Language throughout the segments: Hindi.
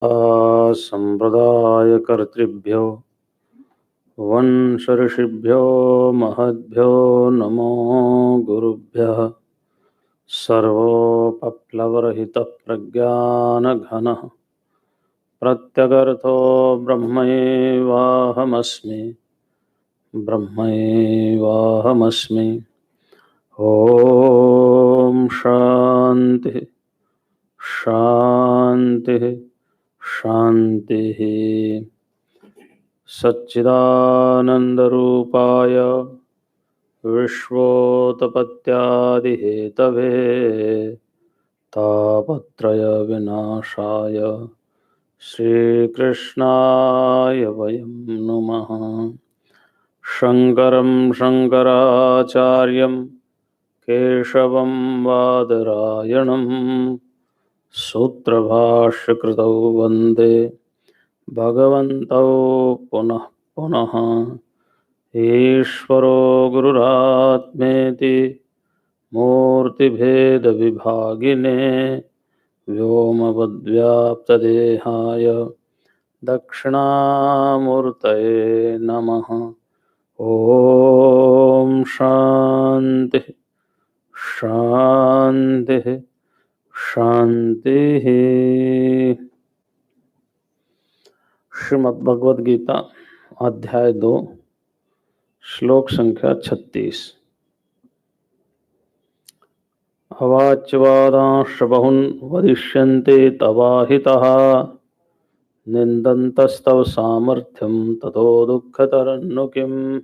संप्रदायकर्तृभ्यो वंश ऋषिभ्यो महद्भ्यो नमो गुरुभ्यः। सर्वोपप्लवरहितः प्रज्ञानघनः प्रत्यगर्थो ब्रह्मैवाहमस्मि। ॐ शान्ति शान्ति शान्तिः। सच्चिदानन्दरूपाय विश्वोत्पत्त्यादिहेतवे तापत्रयविनाशाय श्रीकृष्णाय वयं नुमः। शङ्करं शङ्कराचार्यं केशवं बादरायणं सूत्रभाष्यकृतौ वन्दे भगवन्तौ पुनः पुनः। ईश्वरो गुरुरात्मेति मूर्तिभेदविभागिने व्योमवद्व्याप्तदेहाय दक्षिणामूर्तये नमः। ॐ शान्तिः शान्तिः शान्तिः। श्रीमद् भगवद गीता अध्याय 2 श्लोक संख्या 36। अवाच्यवादांश्च बहुन् वदिष्यन्ते तवाहितः निन्दन्तस्तव सामर्थ्यं ततो दुःखतरन्नु किम्।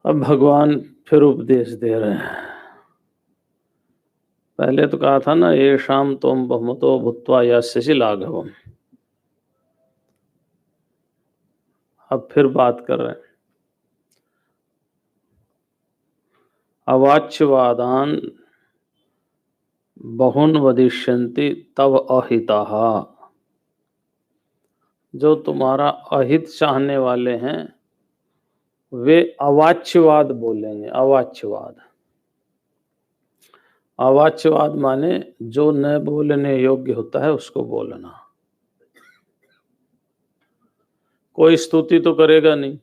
अब भगवान फिर उपदेश दे रहे हैं। पहले तो कहा था ना, ये शाम तोम बहुमतो भूत्वा यास्यसि लाघवम्। अब फिर बात कर रहे हैं। अवाच्यवादान बहुन वदिष्यन्ति तव अहितः। जो तुम्हारा अहित चाहने वाले हैं वे अवाच्यवाद बोलेंगे। अवाच्यवाद, अवाच्यवाद माने जो न बोलने योग्य होता है उसको बोलना। कोई स्तुति तो करेगा नहीं,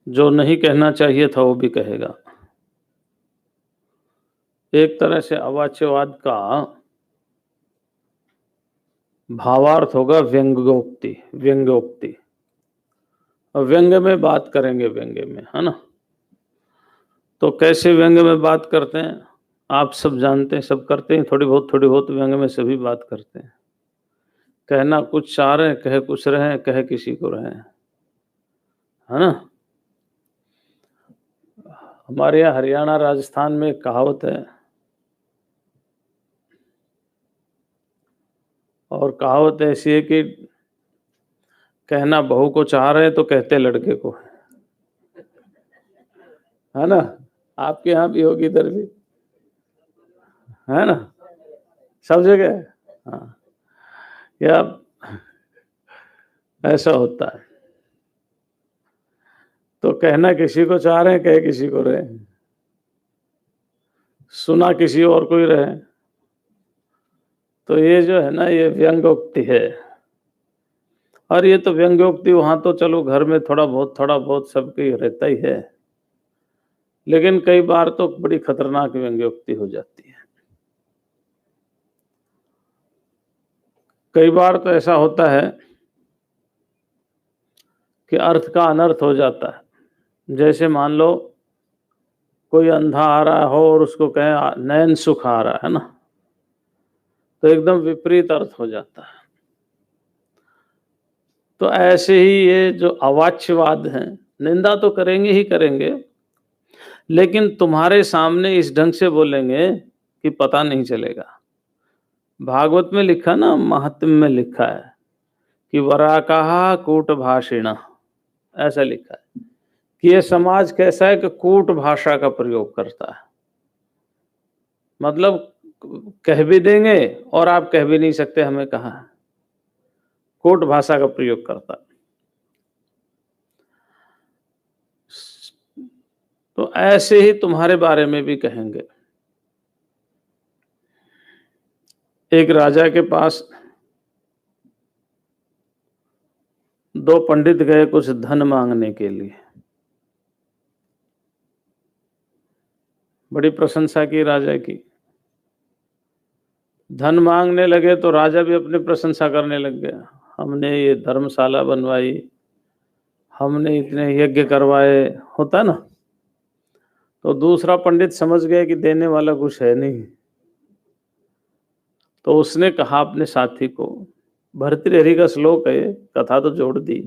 जो नहीं कहना चाहिए था वो भी कहेगा। एक तरह से अवाच्यवाद का भावार्थ होगा व्यंग्योक्ति। व्यंग्योक्ति, व्यंग में बात करेंगे, व्यंग में, है ना। तो कैसे व्यंग में बात करते हैं आप सब जानते हैं, सब करते हैं। थोड़ी बहुत व्यंग में सभी बात करते हैं। कहना कुछ चाह रहे हैं, कहे कुछ रहे हैं, कहे किसी को रहे हैं, है ना। हमारे यहाँ हरियाणा राजस्थान में एक कहावत है, और कहावत ऐसी है कि कहना बहू को चाह रहे हैं तो कहते लड़के को, है ना। आपके यहाँ भी होगी, इधर भी, है ना, सब जगह। हाँ, या ऐसा होता है। तो कहना किसी को चाह रहे हैं, कहे किसी को रहे, सुना किसी और को ही रहे। तो ये जो है ना, ये व्यंग्योक्ति है। और ये तो व्यंग्योक्ति वहां तो चलो घर में थोड़ा बहुत सबके रहता ही है, लेकिन कई बार तो बड़ी खतरनाक व्यंग्योक्ति हो जाती है। कई बार तो ऐसा होता है कि अर्थ का अनर्थ हो जाता है। जैसे मान लो कोई अंधा आ रहा हो और उसको कहें नयन सुख आ रहा है ना, तो एकदम विपरीत अर्थ हो जाता है। तो ऐसे ही ये जो अवाच्यवाद हैं, निंदा तो करेंगे ही करेंगे, लेकिन तुम्हारे सामने इस ढंग से बोलेंगे कि पता नहीं चलेगा। भागवत में लिखा ना, महात्म्य में लिखा है कि वराकाहा कूट भाषिण, ऐसा लिखा है कि ये समाज कैसा है कि कूट भाषा का प्रयोग करता है। मतलब कह भी देंगे और आप कह भी नहीं सकते हमें कहा है। कूट भाषा का प्रयोग करता है। तो ऐसे ही तुम्हारे बारे में भी कहेंगे। एक राजा के पास 2 पंडित गए कुछ धन मांगने के लिए। बड़ी प्रशंसा की राजा की। धन मांगने लगे तो राजा भी अपनी प्रशंसा करने लग गया। हमने ये धर्मशाला बनवाई, हमने इतने यज्ञ करवाए, होता ना। तो दूसरा पंडित समझ गया कि देने वाला कुछ है नहीं, तो उसने कहा अपने साथी को, भर्तृहरि का श्लोक है, कथा तो जोड़ दी।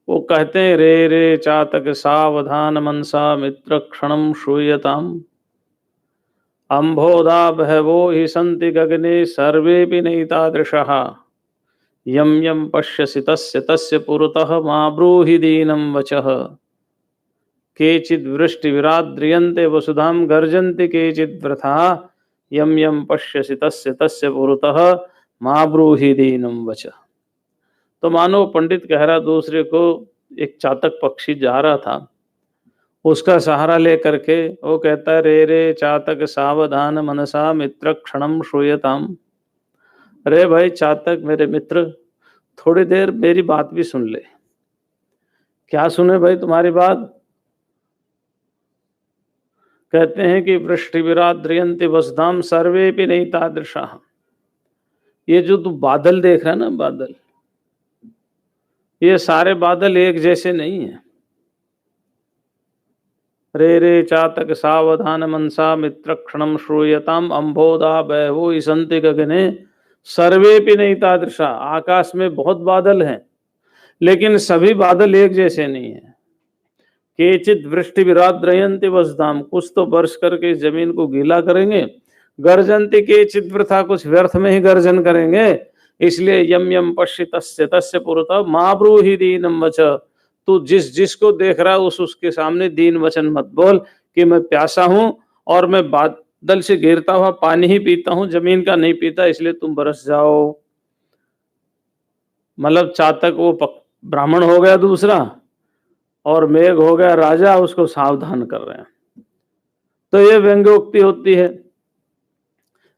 वो कहते हैं, रे रे चातक सावधान मनसा मित्र क्षणम श्रूयताम, अम्भोदा बहवो हि सन्ति गगने सर्वेपि नैतादृशः, यम यम पश्यसि तस्य तस्य पुरतः मा ब्रूहि दीनं वचः, केचिद् वृष्टि विराद्रियन्ते वसुधां गर्जन्ति केचिद् वृथा, यम यम पश्यसि तस्य तस्य पुरतः मा ब्रूहि दीनं वचः। तो मानो पंडित कह रहा दूसरे को, एक चातक पक्षी जा रहा था, उसका सहारा लेकर के वो कहता है, रे रे चातक सावधान मनसा मित्र क्षणम श्रूयताम। अरे भाई चातक, मेरे मित्र, थोड़ी देर मेरी बात भी सुन ले। क्या सुने भाई तुम्हारी बात? कहते हैं कि वृष्टि विराद्रियन्ति वसुधाम सर्वेपि नैतादृशाः। ये जो तू बादल देख रहा है ना, बादल, ये सारे बादल एक जैसे नहीं है। रे रे चातक सावधान मनसा मित्र क्षणम श्रूयताम, अम्भोदा बहवो हि सन्ति गगने सर्वेपि नैतादृशा। आकाश में बहुत बादल हैं, लेकिन सभी बादल एक जैसे नहीं है। केचित वृष्टि विराद्रयन्ति वसुधाम, कुछ तो बरस करके इस जमीन को गीला करेंगे, गर्जन्ति केचित वृथा, कुछ व्यर्थ में ही गर्जन करेंगे। इसलिए यम यम पश्य तस्य तस्य पुरतः मा ब्रूहि दीनं वचः। तू जिस जिसको देख रहा है उसके सामने दीन वचन मत बोल कि मैं प्यासा हूं और मैं बादल से गिरता हुआ पानी ही पीता हूं, जमीन का नहीं पीता, इसलिए तुम बरस जाओ। मतलब चातक वो ब्राह्मण हो गया दूसरा, और मेघ हो गया राजा, उसको सावधान कर रहे हैं। तो ये व्यंग्योक्ति होती है।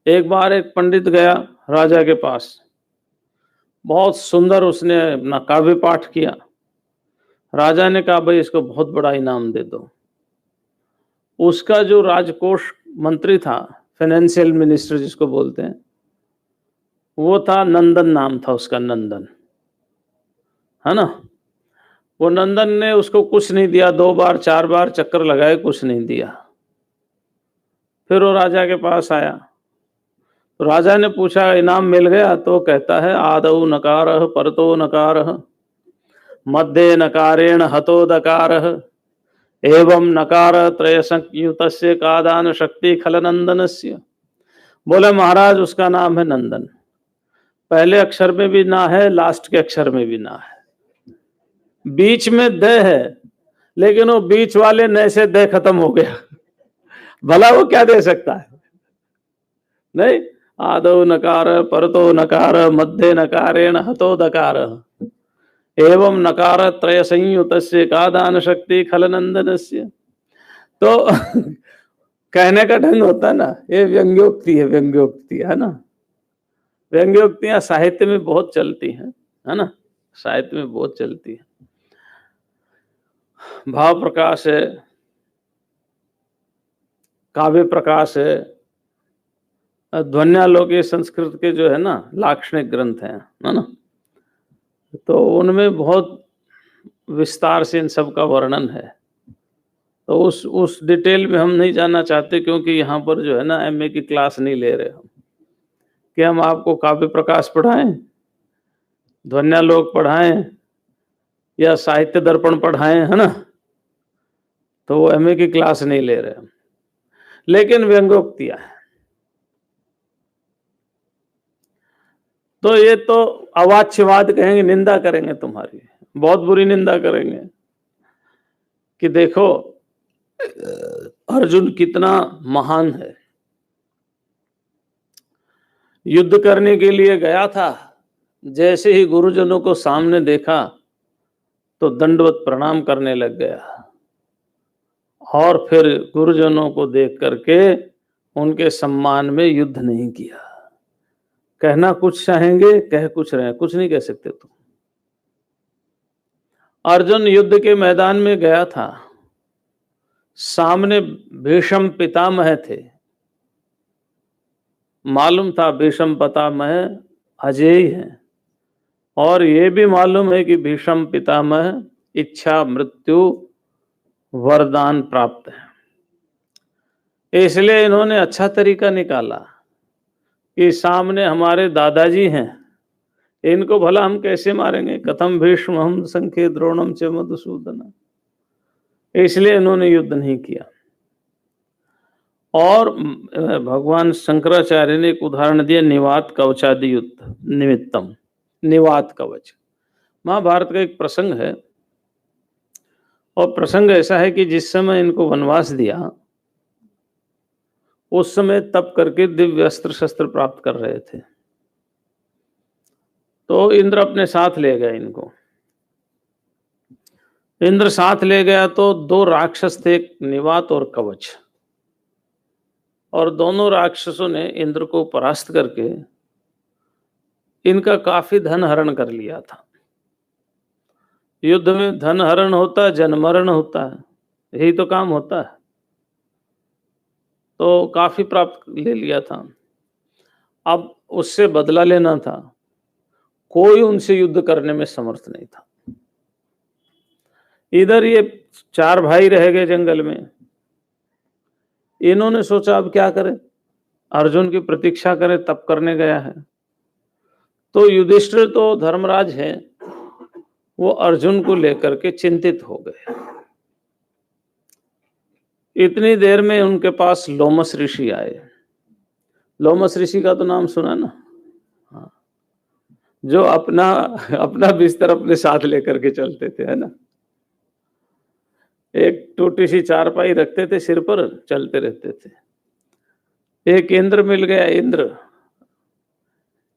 एक बार एक पंडित गया राजा के पास, बहुत सुंदर उसने अपना काव्य पाठ किया। राजा ने कहा, भाई इसको बहुत बड़ा इनाम दे दो। उसका जो राजकोष मंत्री था, फाइनेंशियल मिनिस्टर जिसको बोलते हैं, वो था नंदन, नाम था उसका, नंदन, है ना। वो नंदन ने उसको कुछ नहीं दिया, 2 बार 4 बार चक्कर लगाए, कुछ नहीं दिया। फिर वो राजा के पास आया, तो राजा ने पूछा, इनाम मिल गया? तो कहता है, आदौ नकारः परतो नकारः मध्ये नकारेण हतो दकारः एवं नकार त्रय संयुतस्य का दान शक्ति खलनंदनस्य। बोले महाराज, उसका नाम है नंदन। पहले अक्षर में भी ना है, लास्ट के अक्षर में भी ना है, बीच में द है, लेकिन वो बीच वाले न से द खत्म हो गया। भला वो क्या दे सकता है? नहीं, आदौ नकार परतो नकार मध्ये नकारेण हतो दकार एवं नकार त्रय संयुतस्य का दान शक्ति खलनंदनस्य। तो कहने का ढंग होता ना, ये व्यंग्योक्ति है, व्यंग्योक्ति है ना। व्यंग्योक्तियां साहित्य में बहुत चलती हैं, है ना, साहित्य में बहुत चलती है। भाव प्रकाश है, काव्य प्रकाश है, ध्वन्यालोक संस्कृत के जो है ना लाक्षणिक ग्रंथ हैं, है ना, तो उनमें बहुत विस्तार से इन सब का वर्णन है। तो उस डिटेल में हम नहीं जाना चाहते, क्योंकि यहाँ पर जो है ना एमए की क्लास नहीं ले रहे हम, कि हम आपको काव्य प्रकाश पढ़ाएं, ध्वन्यालोक पढ़ाएं या साहित्य दर्पण पढ़ाएं, है ना। तो वो एमए की क्लास नहीं ले रहे हम, लेकिन व्यंग्योक्तियां हैं। तो ये तो अवाच्यवाद कहेंगे, निंदा करेंगे तुम्हारी, बहुत बुरी निंदा करेंगे कि देखो अर्जुन कितना महान है, युद्ध करने के लिए गया था, जैसे ही गुरुजनों को सामने देखा तो दंडवत प्रणाम करने लग गया, और फिर गुरुजनों को देख करके उनके सम्मान में युद्ध नहीं किया। कहना कुछ चाहेंगे, कह कुछ रहे हैं, कुछ नहीं कह सकते तुम। अर्जुन युद्ध के मैदान में गया था, सामने भीष्म पितामह थे, मालूम था भीष्म पितामह अजेय हैं, और ये भी मालूम है कि भीष्म पितामह इच्छा मृत्यु वरदान प्राप्त है। इसलिए इन्होंने अच्छा तरीका निकाला कि सामने हमारे दादाजी हैं, इनको भला हम कैसे मारेंगे, कथम भीष्म हम संख्ये द्रोणम च मधुसूदन, इसलिए इन्होंने युद्ध नहीं किया। और भगवान शंकराचार्य ने एक उदाहरण दिया, निवात कवचादि युद्ध निमित्तम, निवात कवच महाभारत का एक प्रसंग है, और प्रसंग ऐसा है कि जिस समय इनको वनवास दिया उस समय तप करके दिव्य अस्त्र शस्त्र प्राप्त कर रहे थे, तो इंद्र अपने साथ ले गए इनको। इंद्र साथ ले गया तो दो राक्षस थे, निवात और कवच, और दोनों राक्षसों ने इंद्र को परास्त करके इनका काफी धन हरण कर लिया था। युद्ध में धन हरण होता है, जनमरण होता है, यही तो काम होता है। तो काफी प्राप्त ले लिया था, अब उससे बदला लेना था। कोई उनसे युद्ध करने में समर्थ नहीं था। इधर ये चार भाई रह गए जंगल में। इन्होंने सोचा अब क्या करें, अर्जुन की प्रतीक्षा करें, तप करने गया है। तो युधिष्ठिर तो धर्मराज है, वो अर्जुन को लेकर के चिंतित हो गए। इतनी देर में उनके पास लोमस ऋषि आए। लोमस ऋषि का तो नाम सुना ना, हाँ, जो अपना बिस्तर अपने साथ लेकर के चलते थे, है ना। एक टूटी सी चारपाई रखते थे सिर पर, चलते रहते थे। एक इंद्र मिल गया।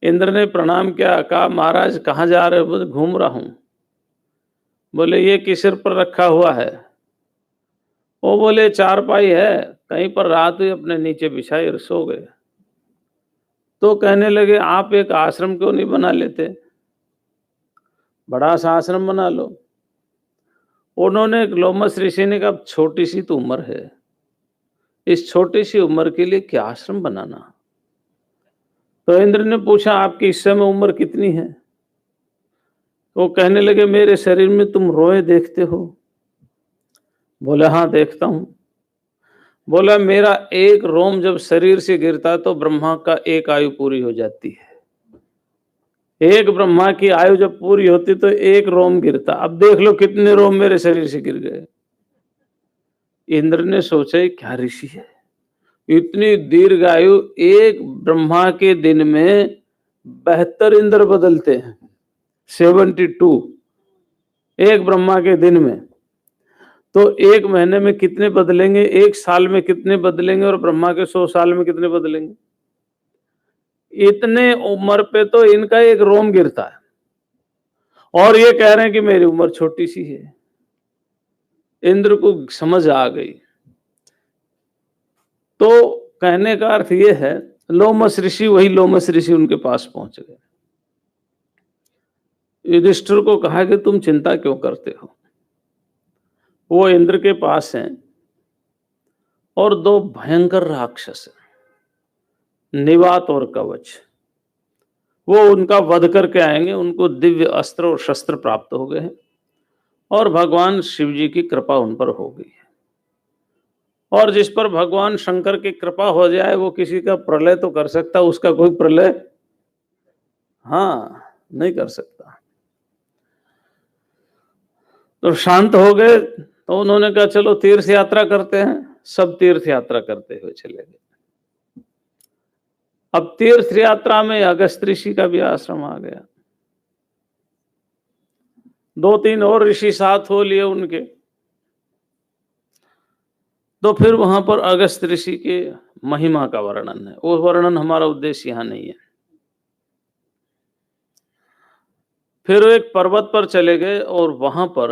इंद्र ने प्रणाम किया, कहा महाराज कहाँ जा रहे हो? बोले घूम रहा हूं। बोले ये किस सिर पर रखा हुआ है? वो बोले चारपाई है, कहीं पर रात हुई अपने नीचे बिछाई और सो गए। तो कहने लगे आप एक आश्रम क्यों नहीं बना लेते, बड़ा सा आश्रम बना लो। उन्होंने, लोमस ऋषि ने कहा छोटी सी तो उम्र है, इस छोटी सी उम्र के लिए क्या आश्रम बनाना। तो इंद्र ने पूछा आपकी इस समय उम्र कितनी है? तो कहने लगे मेरे शरीर में तुम रोए देखते हो? बोले हाँ देखता हूं। बोला मेरा एक रोम जब शरीर से गिरता तो ब्रह्मा का एक आयु पूरी हो जाती है। एक ब्रह्मा की आयु जब पूरी होती तो एक रोम गिरता, अब देख लो कितने रोम मेरे शरीर से गिर गए। इंद्र ने सोचा क्या ऋषि है, इतनी दीर्घ आयु, एक ब्रह्मा के दिन में 72 इंद्र बदलते हैं, 72 एक ब्रह्मा के दिन में। तो एक महीने में कितने बदलेंगे, एक साल में कितने बदलेंगे, और ब्रह्मा के 100 साल में कितने बदलेंगे। इतने उम्र पे तो इनका एक रोम गिरता है, और ये कह रहे हैं कि मेरी उम्र छोटी सी है। इंद्र को समझ आ गई। तो कहने का अर्थ ये है, लोमस ऋषि, वही लोमस ऋषि उनके पास पहुंच गए। युधिष्ठिर को कहा कि तुम चिंता क्यों करते हो। वो इंद्र के पास हैं, और दो भयंकर राक्षस हैं, निवात और कवच, वो उनका वध करके आएंगे। उनको दिव्य अस्त्र और शस्त्र प्राप्त हो गए हैं, और भगवान शिव जी की कृपा उन पर हो गई है। और जिस पर भगवान शंकर की कृपा हो जाए वो किसी का प्रलय तो कर सकता, उसका कोई प्रलय हाँ नहीं कर सकता। तो शांत हो गए, तो उन्होंने कहा चलो तीर्थ यात्रा करते हैं। सब तीर्थ यात्रा करते हुए चले गए। अब तीर्थ यात्रा में अगस्त ऋषि का भी आश्रम आ गया। 2-3 और ऋषि साथ हो लिए उनके। तो फिर वहां पर अगस्त ऋषि के महिमा का वर्णन है, वो वर्णन हमारा उद्देश्य यहां नहीं है। फिर एक पर्वत पर चले गए और वहां पर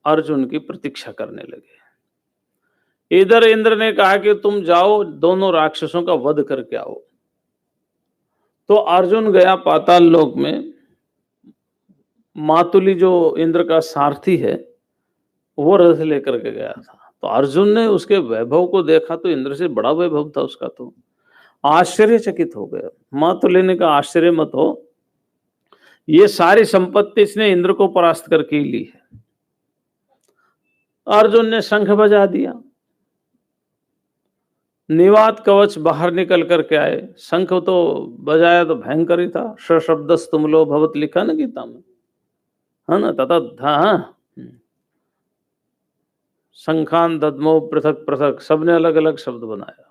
अर्जुन की प्रतीक्षा करने लगे। इधर इंद्र ने कहा कि तुम जाओ दोनों राक्षसों का वध करके आओ। तो अर्जुन गया पाताल लोक में। मातुली जो इंद्र का सारथी है वो रथ लेकर के गया था। तो अर्जुन ने उसके वैभव को देखा तो इंद्र से बड़ा वैभव था उसका, तो आश्चर्यचकित हो गया। मातुली ने कहा आश्चर्य मत हो, ये सारी संपत्ति इसने इंद्र को परास्त करके ली है। अर्जुन ने शंख बजा दिया, निवात कवच बाहर निकल करके आए। शंख तो बजाया तो भयंकर ही था। सशब्दस्तुमलो भवत लिखा ना गीता में, है ना, तथा था। शंखान दद्मो पृथक पृथक, सबने अलग अलग शब्द बनाया।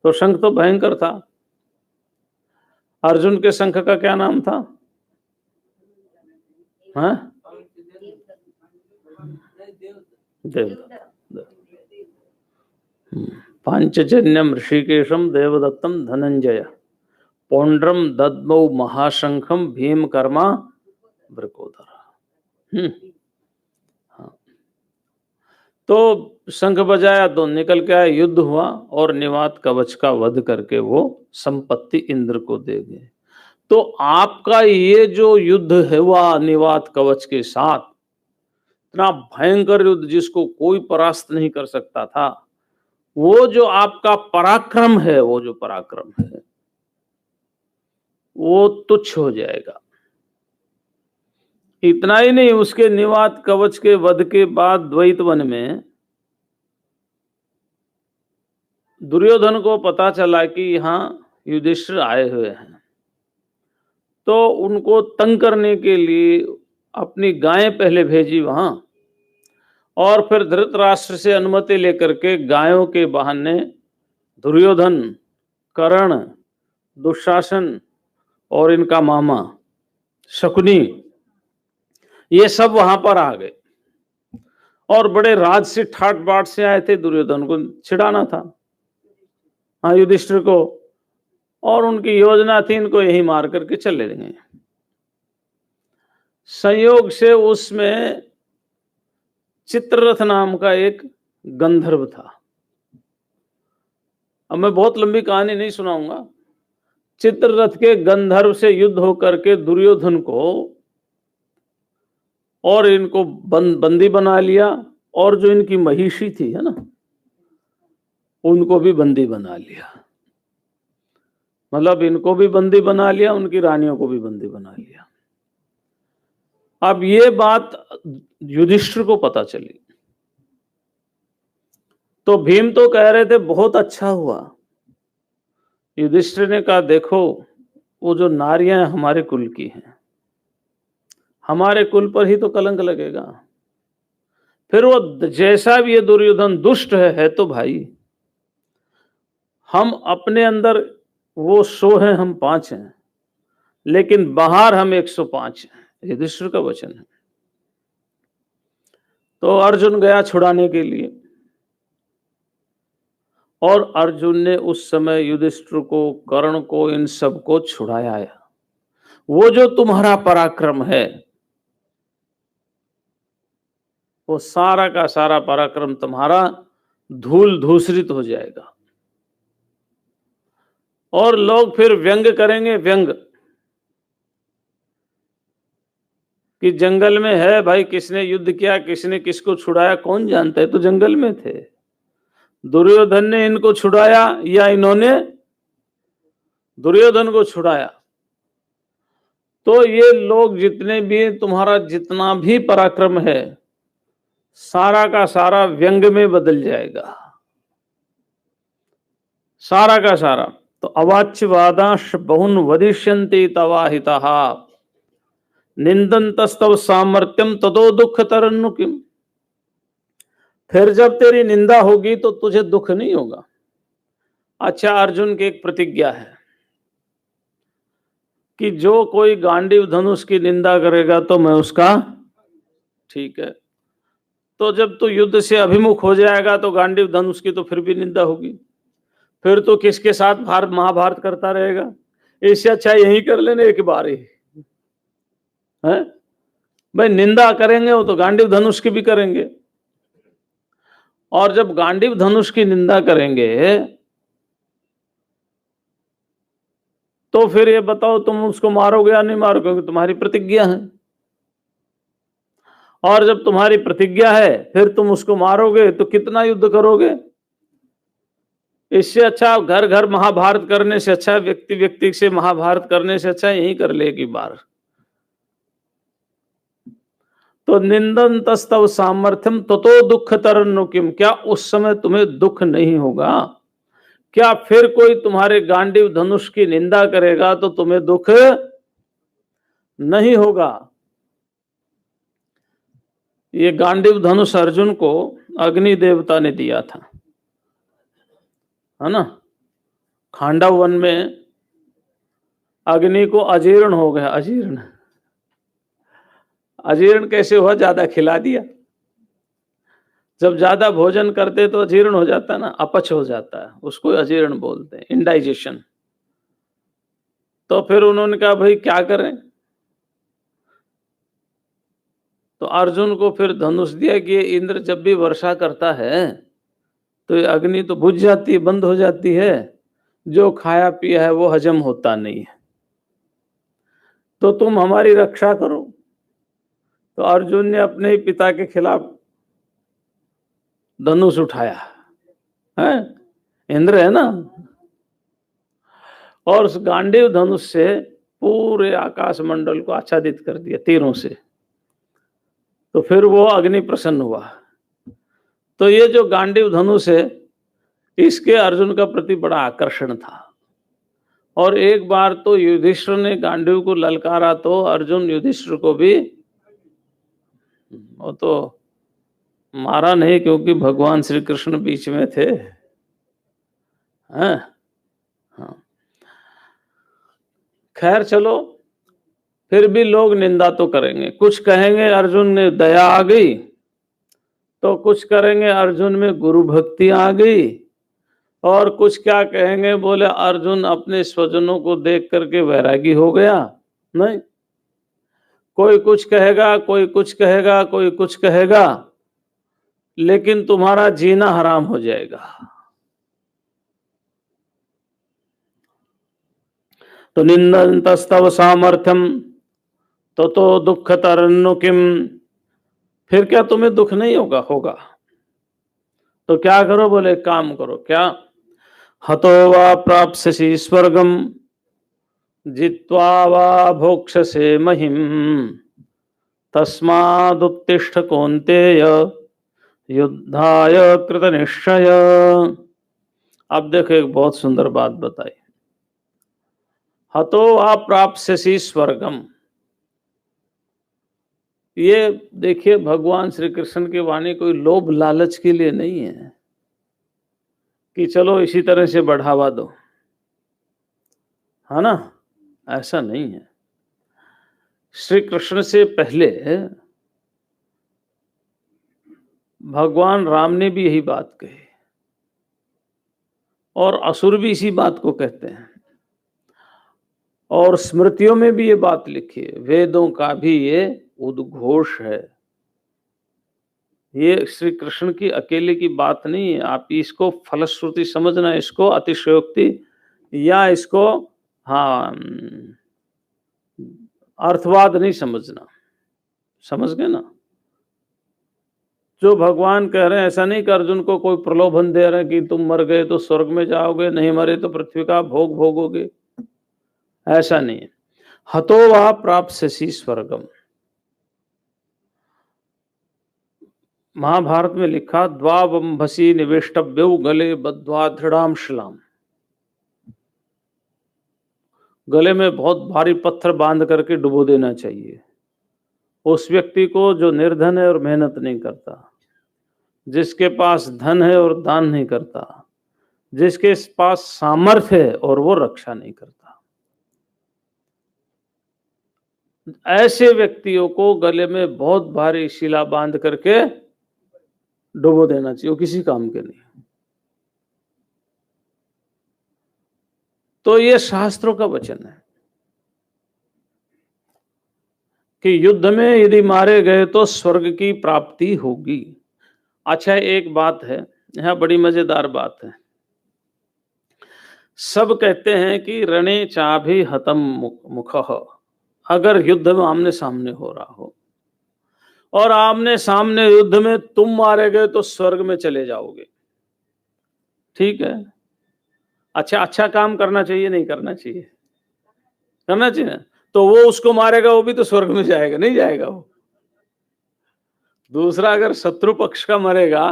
तो शंख तो भयंकर था। अर्जुन के शंख का क्या नाम था? हाँ, देवदत्त। पांचजन्यम ऋषिकेशम देवदत्तम धनंजय पौंड्रम दद्मौ महाशंखम भीम कर्मा वृकोदर। हाँ, तो शंख बजाया तो निकल के आया, युद्ध हुआ और निवात कवच का वध करके वो संपत्ति इंद्र को दे गए। तो आपका ये जो युद्ध है हुआ निवात कवच के साथ, इतना भयंकर युद्ध जिसको कोई परास्त नहीं कर सकता था, वो जो आपका पराक्रम है, वो जो पराक्रम है वो तुच्छ हो जाएगा। इतना ही नहीं, उसके निवात कवच के वध के बाद द्वैत वन में दुर्योधन को पता चला कि यहाँ युधिष्ठिर आए हुए हैं, तो उनको तंग करने के लिए अपनी गायें पहले भेजी वहां, और फिर धृतराष्ट्र से अनुमति लेकर के गायों के बहाने दुर्योधन, कर्ण, दुशासन और इनका मामा शकुनी, ये सब वहां पर आ गए और बड़े राज से ठाट बाट से आए थे। दुर्योधन को छिड़ाना था, हाँ, युधिष्ठिर को, और उनकी योजना थी इनको यही मार करके चले गए। संयोग से उसमें चित्ररथ नाम का एक गंधर्व था। अब मैं बहुत लंबी कहानी नहीं सुनाऊंगा। चित्ररथ के गंधर्व से युद्ध होकर के दुर्योधन को और इनको बंदी बना लिया, और जो इनकी महिषी थी, है ना, उनको भी बंदी बना लिया। मतलब इनको भी बंदी बना लिया, उनकी रानियों को भी बंदी बना लिया। अब ये बात युधिष्ठिर को पता चली, तो भीम तो कह रहे थे बहुत अच्छा हुआ। युधिष्ठिर ने कहा देखो, वो जो नारियां हमारे कुल की हैं, हमारे कुल पर ही तो कलंक लगेगा। फिर वो जैसा भी ये दुर्योधन दुष्ट है तो भाई, हम अपने अंदर वो 100 हैं, हम 5 हैं, लेकिन बाहर हम 105 हैं। युधिष्ठिर का वचन है। तो अर्जुन गया छुड़ाने के लिए, और अर्जुन ने उस समय युधिष्ठिर को, कर्ण को, इन सबको छुड़ाया है। वो जो तुम्हारा पराक्रम है, वो सारा का सारा पराक्रम तुम्हारा धूल धूसरित हो जाएगा। और लोग फिर व्यंग करेंगे, व्यंग, कि जंगल में है भाई, किसने युद्ध किया, किसने किसको छुड़ाया, कौन जानता है, तो जंगल में थे। दुर्योधन ने इनको छुड़ाया या इन्होंने दुर्योधन को छुड़ाया? तो ये लोग जितने भी, तुम्हारा जितना भी पराक्रम है, सारा का सारा व्यंग में बदल जाएगा, सारा का सारा। तो अवाच्यवादांश बहुन वदिष्यन्ति तवाहितः निंदन्तस्तव सामर्थ्यम ततो दुख तरन्नु किम। फिर जब तेरी निंदा होगी तो तुझे दुख नहीं होगा। अच्छा, अर्जुन की एक प्रतिज्ञा है कि जो कोई गांडीव धनुष की निंदा करेगा तो मैं उसका, ठीक है, तो जब तू युद्ध से अभिमुख हो जाएगा तो गांडीव धनुष की तो फिर भी निंदा होगी, फिर तो किसके साथ महाभारत करता रहेगा? इससे अच्छा यही कर लेने एक बार ही है भाई। निंदा करेंगे वो तो गांडीव धनुष की भी करेंगे, और जब गांडीव धनुष की निंदा करेंगे तो फिर ये बताओ तुम उसको मारोगे या नहीं मारोगे, क्योंकि तुम्हारी प्रतिज्ञा है। और जब तुम्हारी प्रतिज्ञा है फिर तुम उसको मारोगे तो कितना युद्ध करोगे। इससे अच्छा घर घर महाभारत करने से अच्छा, व्यक्ति व्यक्ति से महाभारत करने से अच्छा यही कर ले एक बार। तो निंदन तस्तव सामर्थ्यम ततो दुख तरन्नु किम, क्या उस समय तुम्हें दुख नहीं होगा? क्या फिर कोई तुम्हारे गांडीव धनुष की निंदा करेगा तो तुम्हें दुख नहीं होगा? ये गांडीव धनुष अर्जुन को अग्नि देवता ने दिया था, है ना। खांडव वन में अग्नि को अजीर्ण हो गया। अजीर्ण, अजीर्ण कैसे हुआ? ज्यादा खिला दिया। जब ज्यादा भोजन करते तो अजीर्ण हो जाता है ना, अपच हो जाता है, उसको अजीर्ण बोलते हैं, इंडाइजेशन। तो फिर उन्होंने कहा भाई क्या करें? तो अर्जुन को फिर धनुष दिया कि इंद्र जब भी वर्षा करता है तो ये अग्नि तो बुझ जाती है, बंद हो जाती है, जो खाया पिया है वो हजम होता नहीं है, तो तुम हमारी रक्षा करो। तो अर्जुन ने अपने ही पिता के खिलाफ धनुष उठाया, है, इंद्र है ना, और उस गांडीव धनुष से पूरे आकाश मंडल को आच्छादित कर दिया तीरों से। तो फिर वो अग्नि प्रसन्न हुआ। तो ये जो गांडीव धनुष है इसके अर्जुन का प्रति बड़ा आकर्षण था। और एक बार तो युधिष्ठिर ने गांडीव को ललकारा तो अर्जुन युधिष्ठिर को भी, वो तो मारा नहीं क्योंकि भगवान श्री कृष्ण बीच में थे, हैं? हाँ। खैर चलो, फिर भी लोग निंदा तो करेंगे। कुछ कहेंगे अर्जुन ने दया आ गई, तो कुछ करेंगे अर्जुन में गुरु भक्ति आ गई, और कुछ क्या कहेंगे, बोले अर्जुन अपने स्वजनों को देख करके वैरागी हो गया। नहीं, कोई कुछ कहेगा, कोई कुछ कहेगा, कोई कुछ कहेगा, लेकिन तुम्हारा जीना हराम हो जाएगा। तो निंदन्तस्तव सामर्थ्यम तो दुख तरन्नु किम, फिर क्या तुम्हें दुख नहीं होगा? होगा। तो क्या करो? बोले काम करो। क्या? हतो वा प्राप्स्यसि स्वर्गम जित्वा वा भोक्ष्यसे महिम तस्मादुत्तिष्ठ कौन्तेय युद्धाय कृतनिश्चय। अब देखो एक बहुत सुंदर बात बताई। हतो वा प्राप्स्यसि स्वर्गम, ये देखिए भगवान श्री कृष्ण की वाणी कोई लोभ लालच के लिए नहीं है कि चलो इसी तरह से बढ़ावा दो, है ना, ऐसा नहीं है। श्री कृष्ण से पहले भगवान राम ने भी यही बात कही, और असुर भी इसी बात को कहते हैं, और स्मृतियों में भी ये बात लिखी है, वेदों का भी ये उद्घोष है। ये श्री कृष्ण की अकेले की बात नहीं है। आप इसको फलश्रुति समझना, इसको अतिशयोक्ति या इसको हाँ अर्थवाद नहीं समझना। समझ गए ना? जो भगवान कह रहे हैं ऐसा नहीं कि अर्जुन को कोई प्रलोभन दे रहे हैं कि तुम मर गए तो स्वर्ग में जाओगे, नहीं मरे तो पृथ्वी का भोग भोगोगे, ऐसा नहीं है। हतो वा प्राप्स्यसि स्वर्गम, महाभारत में लिखा द्वावंभसी निवेष्टव्यौ गले बद्ध्वा दृढ़ाम शिलाम, गले में बहुत भारी पत्थर बांध करके डुबो देना चाहिए उस व्यक्ति को जो निर्धन है और मेहनत नहीं करता, जिसके पास धन है और दान नहीं करता, जिसके पास सामर्थ्य है और वो रक्षा नहीं करता। ऐसे व्यक्तियों को गले में बहुत भारी शिला बांध करके डुबो देना चाहिए, वो किसी काम के नहीं। तो ये शास्त्रों का वचन है कि युद्ध में यदि मारे गए तो स्वर्ग की प्राप्ति होगी। अच्छा एक बात है, यहां बड़ी मजेदार बात है। सब कहते हैं कि रणे चाभि हतम मुखः, अगर युद्ध में आमने सामने हो रहा हो और आमने सामने युद्ध में तुम मारे गए तो स्वर्ग में चले जाओगे, ठीक है। अच्छा अच्छा काम करना चाहिए, नहीं करना चाहिए? करना चाहिए ना। तो वो उसको मारेगा, वो भी तो स्वर्ग में जाएगा, नहीं जाएगा वो? दूसरा अगर शत्रु पक्ष का मरेगा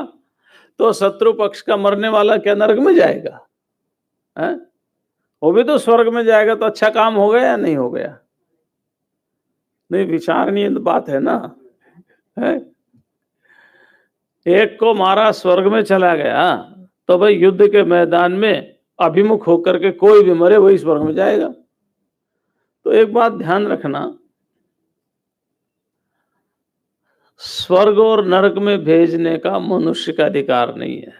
तो शत्रु पक्ष का मरने वाला क्या नरक में जाएगा? है? वो भी तो स्वर्ग में जाएगा। तो अच्छा काम हो गया या नहीं हो गया? नहीं, विचारणीय बात है ना। है? एक को मारा स्वर्ग में चला गया, तो भाई युद्ध के मैदान में अभिमुख होकर के कोई भी मरे वही स्वर्ग में जाएगा। तो एक बात ध्यान रखना, स्वर्ग और नरक में भेजने का मनुष्य का अधिकार नहीं है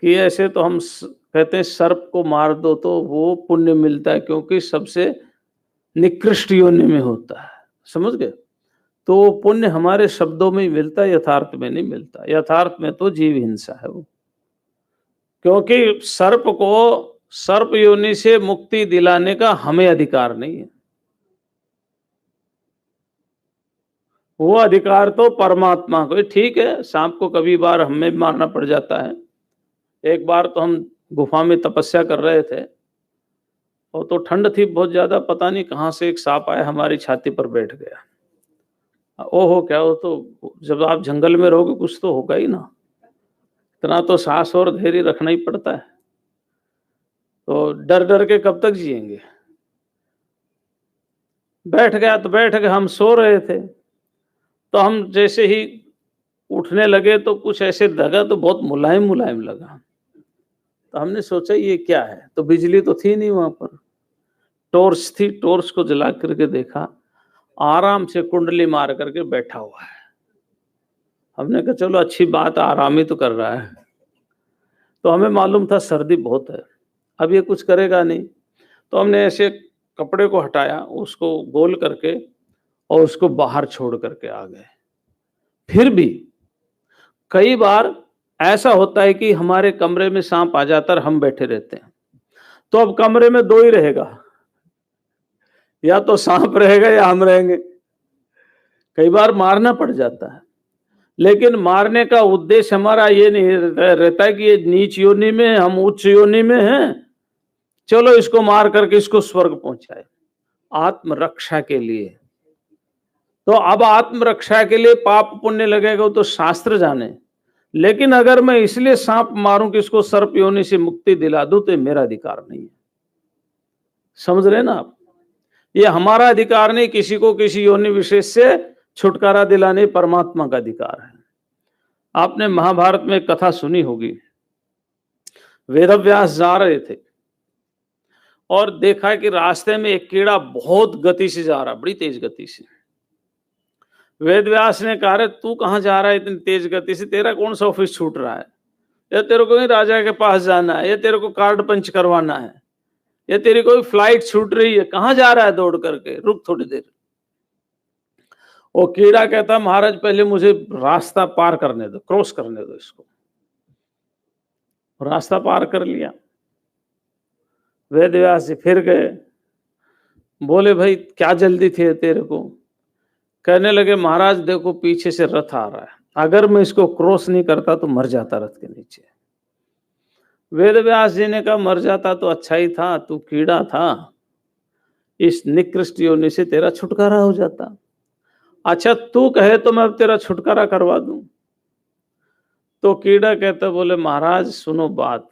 कि ऐसे तो हम कहते हैं सर्प को मार दो तो वो पुण्य मिलता है, क्योंकि सबसे निकृष्ट योनि में होता है, समझ गए? तो पुण्य हमारे शब्दों में ही मिलता है, यथार्थ में नहीं मिलता। यथार्थ में तो जीव हिंसा है वो, क्योंकि सर्प को सर्प योनि से मुक्ति दिलाने का हमें अधिकार नहीं है। वो अधिकार तो परमात्मा को। ठीक है, सांप को कभी बार हमें मारना पड़ जाता है। एक बार तो हम गुफा में तपस्या कर रहे थे और तो ठंड थी बहुत ज्यादा, पता नहीं कहां से एक सांप आया हमारी छाती पर बैठ गया। ओहो, क्या हो। तो जब आप जंगल में रहोगे कुछ तो होगा ही ना, इतना तो सांस और धैर्य रखना ही पड़ता है। तो डर डर के कब तक जिएंगे? बैठ गया तो बैठ गए। हम सो रहे थे तो हम जैसे ही उठने लगे तो कुछ ऐसे लगा, तो बहुत मुलायम मुलायम लगा। तो हमने सोचा ये क्या है, तो बिजली तो थी नहीं वहां पर, टॉर्च थी। टॉर्च को जला करके देखा, आराम से कुंडली मार करके बैठा हुआ है। हमने कहा चलो अच्छी बात, आराम ही तो कर रहा है। तो हमें मालूम था सर्दी बहुत है, अब ये कुछ करेगा नहीं। तो हमने ऐसे कपड़े को हटाया, उसको गोल करके और उसको बाहर छोड़ करके आ गए। फिर भी कई बार ऐसा होता है कि हमारे कमरे में सांप आ जाता है और हम बैठे रहते हैं, तो अब कमरे में दो ही रहेगा, या तो सांप रहेगा या हम रहेंगे। कई बार मारना पड़ जाता है, लेकिन मारने का उद्देश्य हमारा ये नहीं रहता है कि ये नीच योनि में है, हम उच्च योनि में हैं, चलो इसको मार करके इसको स्वर्ग पहुंचाए। आत्मरक्षा के लिए। तो अब आत्मरक्षा के लिए पाप पुण्य लगेगा तो शास्त्र जाने, लेकिन अगर मैं इसलिए सांप मारूं कि इसको सर्प योनि से मुक्ति दिला दूं, तो ये मेरा अधिकार नहीं है। समझ रहे ना आप? ये हमारा अधिकार नहीं, किसी को किसी योनि विशेष से छुटकारा दिलाने परमात्मा का अधिकार है। आपने महाभारत में एक कथा सुनी होगी। वेदव्यास जा रहे थे और देखा कि रास्ते में एक कीड़ा बहुत गति से जा रहा, बड़ी तेज गति से। वेदव्यास ने कहा, तू कहां जा रहा है इतनी तेज गति से, तेरा कौन सा ऑफिस छूट रहा है? या तेरे को ही राजा के पास जाना है, या तेरे को कार्ड पंच करवाना है, या तेरी कोई फ्लाइट छूट रही है, कहां जा रहा है दौड़ करके, रुक थोड़ी देर। वो कीड़ा कहता, महाराज पहले मुझे रास्ता पार करने दो, क्रॉस करने दो इसको। रास्ता पार कर लिया। वेदव्यास जी फिर गए, बोले भाई क्या जल्दी थी तेरे को? कहने लगे, महाराज देखो पीछे से रथ आ रहा है, अगर मैं इसको क्रॉस नहीं करता तो मर जाता रथ के नीचे। वेदव्यास जी ने कहा, मर जाता तो अच्छा ही था, तू कीड़ा था, इस निकृष्ट योनि से तेरा छुटकारा हो जाता। अच्छा तू कहे तो मैं अब तेरा छुटकारा करवा दूं। तो कीड़ा कहता, बोले महाराज सुनो बात,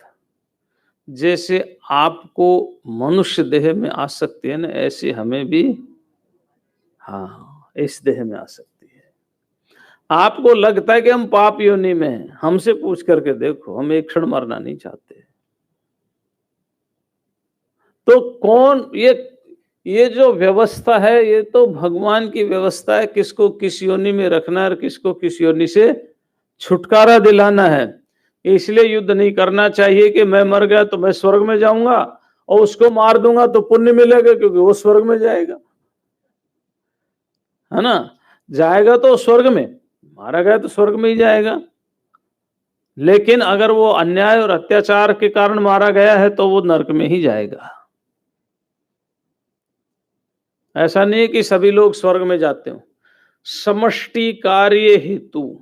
जैसे आपको मनुष्य देह में आ सकती है ना, ऐसे हमें भी हाँ इस देह में आ सकती है। आपको लगता है कि हम पाप योनि में हैं, हमसे पूछ करके देखो, हम एक क्षण मरना नहीं चाहते। तो कौन ये जो व्यवस्था है, ये तो भगवान की व्यवस्था है, किसको किस योनि में रखना है और किसको किस योनि से छुटकारा दिलाना है। इसलिए युद्ध नहीं करना चाहिए कि मैं मर गया तो मैं स्वर्ग में जाऊंगा और उसको मार दूंगा तो पुण्य मिलेगा, क्योंकि वो स्वर्ग में जाएगा, है ना? जाएगा तो स्वर्ग में, मारा गया तो स्वर्ग में ही जाएगा। लेकिन अगर वो अन्याय और अत्याचार के कारण मारा गया है तो वो नरक में ही जाएगा। ऐसा नहीं है कि सभी लोग स्वर्ग में जाते हो। समष्टि कार्य हेतु,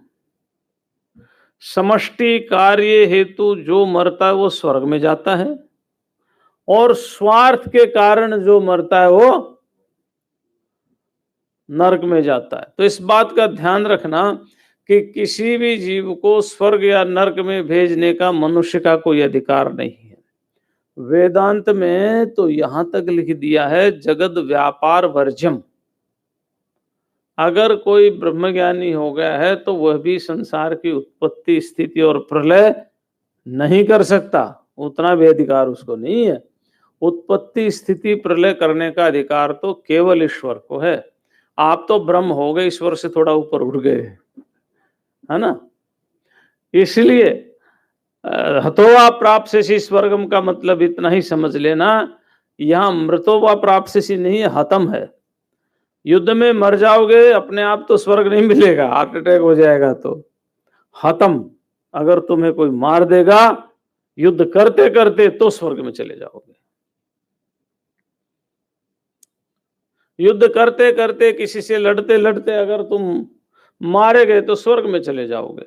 समष्टि कार्य हेतु जो मरता है वो स्वर्ग में जाता है, और स्वार्थ के कारण जो मरता है वो नरक में जाता है। तो इस बात का ध्यान रखना कि किसी भी जीव को स्वर्ग या नरक में भेजने का मनुष्य का कोई अधिकार नहीं है। वेदांत में तो यहां तक लिख दिया है, जगद व्यापार वर्ज्यम। अगर कोई ब्रह्मज्ञानी हो गया है तो वह भी संसार की उत्पत्ति, स्थिति और प्रलय नहीं कर सकता, उतना भी अधिकार उसको नहीं है। उत्पत्ति, स्थिति, प्रलय करने का अधिकार तो केवल ईश्वर को है। आप तो ब्रह्म हो गए, ईश्वर से थोड़ा ऊपर उठ गए, है ना। इसलिए हतोवा प्राप्स्यसि स्वर्गम का मतलब इतना ही समझ लेना, यहां मृतोवा प्राप्स्यसि नहीं है, हतम है। युद्ध में मर जाओगे अपने आप तो स्वर्ग नहीं मिलेगा, हार्ट अटैक हो जाएगा तो। हतम, अगर तुम्हें कोई मार देगा युद्ध करते करते तो स्वर्ग में चले जाओगे। युद्ध करते करते, किसी से लड़ते लड़ते अगर तुम मारे गए तो स्वर्ग में चले जाओगे।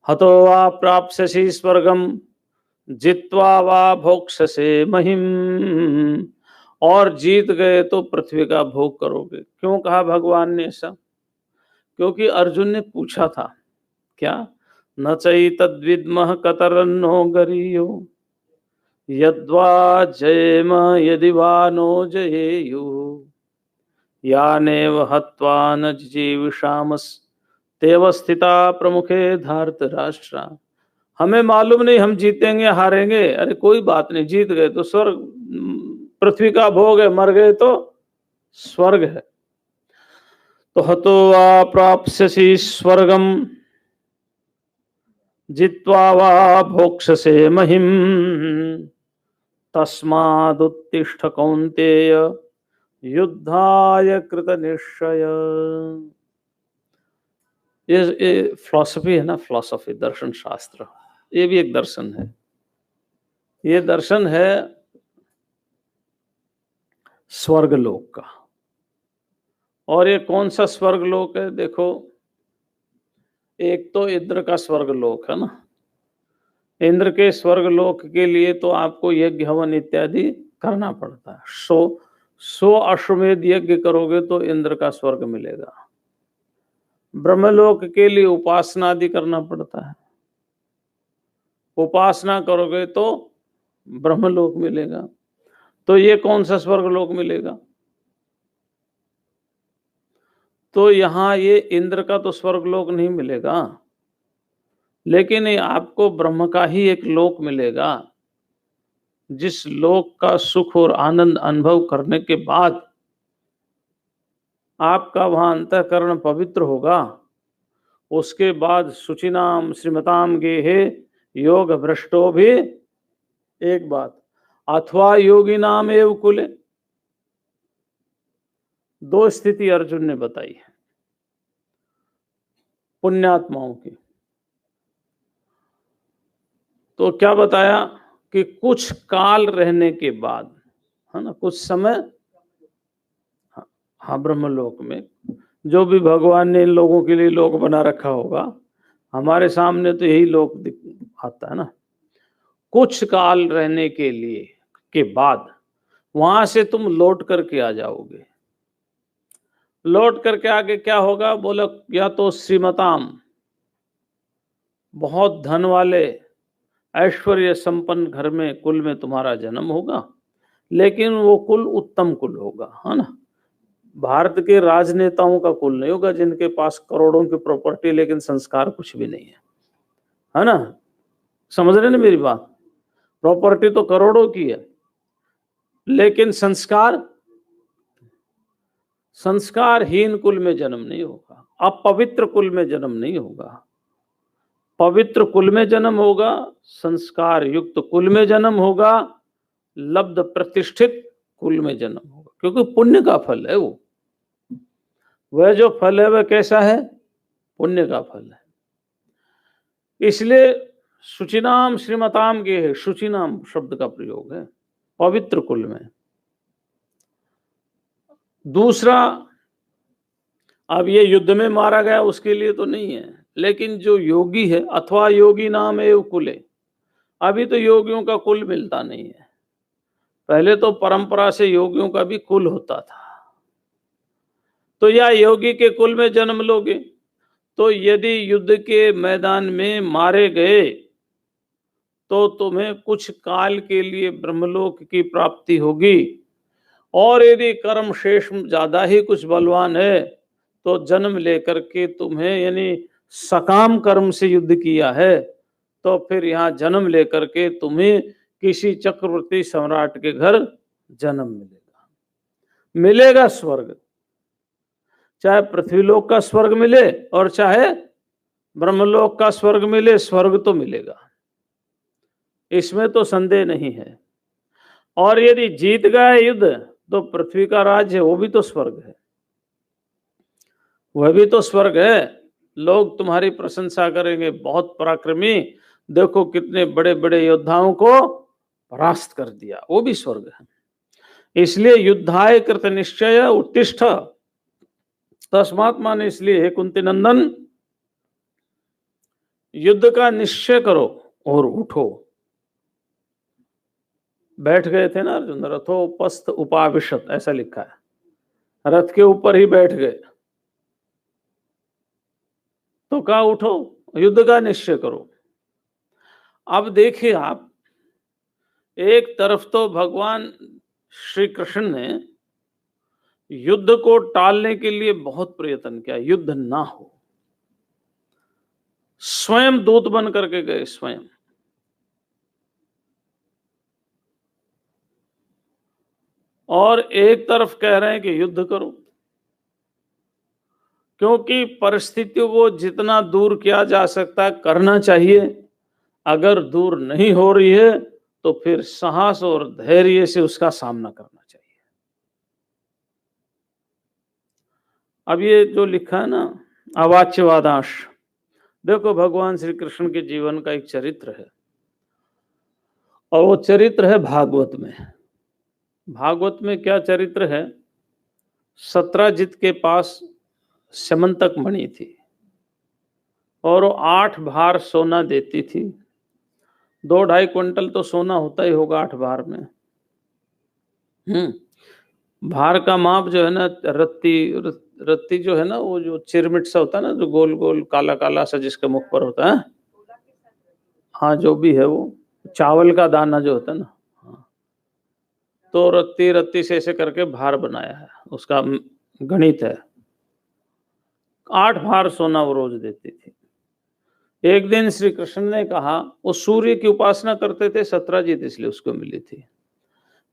हतो वा प्राप्स्यसि स्वर्गम जित्वा वा भोक्ष्यसे महिम, और जीत गए तो पृथ्वी का भोग करोगे। क्यों कहा भगवान ने ऐसा? क्योंकि अर्जुन ने पूछा था क्या, न चैतद्विद्मः कतरन्नो गरीयो यद्वा जयेम यदि वा नो जयेयुः यानेव हत्वा न जीविषामस्तेव स्थिता प्रमुखे धार्तराष्ट्रा। हमें मालूम नहीं हम जीतेंगे हारेंगे, अरे कोई बात नहीं, जीत गए तो स्वर्ग, पृथ्वी का भोग है, मर गए तो स्वर्ग है। तो हतो वा प्राप्स्यसि स्वर्गम जित्वा वा भोक्ष्यसे महिम तस्मादुत्तिष्ठ कौन्तेय युद्धाय कृतनिश्चय। ये फिलॉसफी है ना, फिलॉसफी, दर्शन शास्त्र, ये भी एक दर्शन है। ये दर्शन है स्वर्गलोक का। और ये कौन सा स्वर्गलोक है? देखो, एक तो इंद्र का स्वर्गलोक है ना। इंद्र के स्वर्गलोक के लिए तो आपको यज्ञ हवन इत्यादि करना पड़ता है। 100 अश्वमेध यज्ञ करोगे तो इंद्र का स्वर्ग मिलेगा। ब्रह्मलोक के लिए उपासना आदि करना पड़ता है, उपासना करोगे तो ब्रह्मलोक मिलेगा। तो ये कौन सा स्वर्गलोक मिलेगा? तो यहां ये इंद्र का तो स्वर्गलोक नहीं मिलेगा, लेकिन ये आपको ब्रह्म का ही एक लोक मिलेगा, जिस लोक का सुख और आनंद अनुभव करने के बाद आपका वहां अंतःकरण पवित्र होगा। उसके बाद शुचिनाम श्रीमताम गेहे योग भ्रष्टो भी, एक बात, अथवा योगी नाम एव कुले। दो स्थिति अर्जुन ने बताई है पुण्यात्माओं की। तो क्या बताया कि कुछ काल रहने के बाद, है ना, कुछ समय, हाँ ब्रह्मलोक में जो भी भगवान ने इन लोगों के लिए लोक बना रखा होगा, हमारे सामने तो यही लोक आता है ना। कुछ काल रहने के लिए के बाद वहां से तुम लौट करके आ जाओगे। लौट करके आगे क्या होगा? बोला या तो श्रीमताम, बहुत धन वाले ऐश्वर्य संपन्न घर में, कुल में तुम्हारा जन्म होगा, लेकिन वो कुल उत्तम कुल होगा, है ना। भारत के राजनेताओं का कुल नहीं होगा जिनके पास करोड़ों की प्रॉपर्टी लेकिन संस्कार कुछ भी नहीं है ना। समझ रहे ना मेरी बात? प्रॉपर्टी तो करोड़ों की है लेकिन संस्कारहीन कुल में जन्म नहीं होगा, अपवित्र कुल में जन्म नहीं होगा। पवित्र कुल में जन्म होगा, संस्कार युक्त कुल में जन्म होगा, लब्ध प्रतिष्ठित कुल में जन्म होगा, क्योंकि पुण्य का फल है वो। वह जो फल है वह कैसा है? पुण्य का फल है। इसलिए शुचिनाम श्रीमताम के है, शुचिनाम शब्द का प्रयोग है पवित्र कुल में। दूसरा, अब ये युद्ध में मारा गया उसके लिए तो नहीं है, लेकिन जो योगी है, अथवा योगी नाम एव कुले, अभी तो योगियों का कुल मिलता नहीं है। पहले तो परंपरा से योगियों का भी कुल होता था। तो या योगी के कुल में जन्म लोगे, तो यदि युद्ध के मैदान में मारे गए तो तुम्हें कुछ काल के लिए ब्रह्मलोक की प्राप्ति होगी, और यदि कर्म शेष ज्यादा ही कुछ बलवान है तो जन्म लेकर के तुम्हें, यानी सकाम कर्म से युद्ध किया है, तो फिर यहाँ जन्म लेकर के तुम्हें किसी चक्रवर्ती सम्राट के घर जन्म मिलेगा। मिलेगा स्वर्ग, चाहे पृथ्वीलोक का स्वर्ग मिले और चाहे ब्रह्मलोक का स्वर्ग मिले, स्वर्ग तो मिलेगा, इसमें तो संदेह नहीं है। और यदि जीत गए युद्ध तो पृथ्वी का राज्य, वो भी तो स्वर्ग है, वह भी तो स्वर्ग है। लोग तुम्हारी प्रशंसा करेंगे, बहुत पराक्रमी, देखो कितने बड़े बड़े योद्धाओं को परास्त कर दिया, वो भी स्वर्ग है। इसलिए युद्धाय कृत निश्चय उत्तिष्ठ, तस्मात् माने इसलिए हे कुंती नंदन, युद्ध का निश्चय करो और उठो। बैठ गए थे ना अर्जुन, रथोपस्थ उपाविशत ऐसा लिखा है, रथ के ऊपर ही बैठ गए, तो कहा उठो, युद्ध का निश्चय करो। अब देखिए आप, एक तरफ तो भगवान श्री कृष्ण ने युद्ध को टालने के लिए बहुत प्रयत्न किया, युद्ध ना हो, स्वयं दूत बन करके गए स्वयं, और एक तरफ कह रहे हैं कि युद्ध करो, क्योंकि परिस्थितियों को जितना दूर किया जा सकता है करना चाहिए। अगर दूर नहीं हो रही है तो फिर साहस और धैर्य से उसका सामना करना चाहिए। अब ये जो लिखा है ना अवाच्यवादांश, देखो भगवान श्री कृष्ण के जीवन का एक चरित्र है, और वो चरित्र है भागवत में। भागवत में क्या चरित्र है? सत्राजित के पास समंतक मणि थी और वो 8 भार सोना देती थी। 2-2.5 क्विंटल तो सोना होता ही होगा 8 भार में। भार का माप जो है ना, रत्ती जो है ना, वो जो चिरमिट सा होता है ना, जो गोल गोल काला काला सा जिसके मुख पर होता है, हाँ जो भी है, वो चावल का दाना जो होता है ना, हाँ, तो रत्ती से ऐसे करके भार बनाया है, उसका गणित है। 8 भार सोना वो रोज देती थी। एक दिन श्री कृष्ण ने कहा, वो सूर्य की उपासना करते थे सत्राजित, इसलिए उसको मिली थी,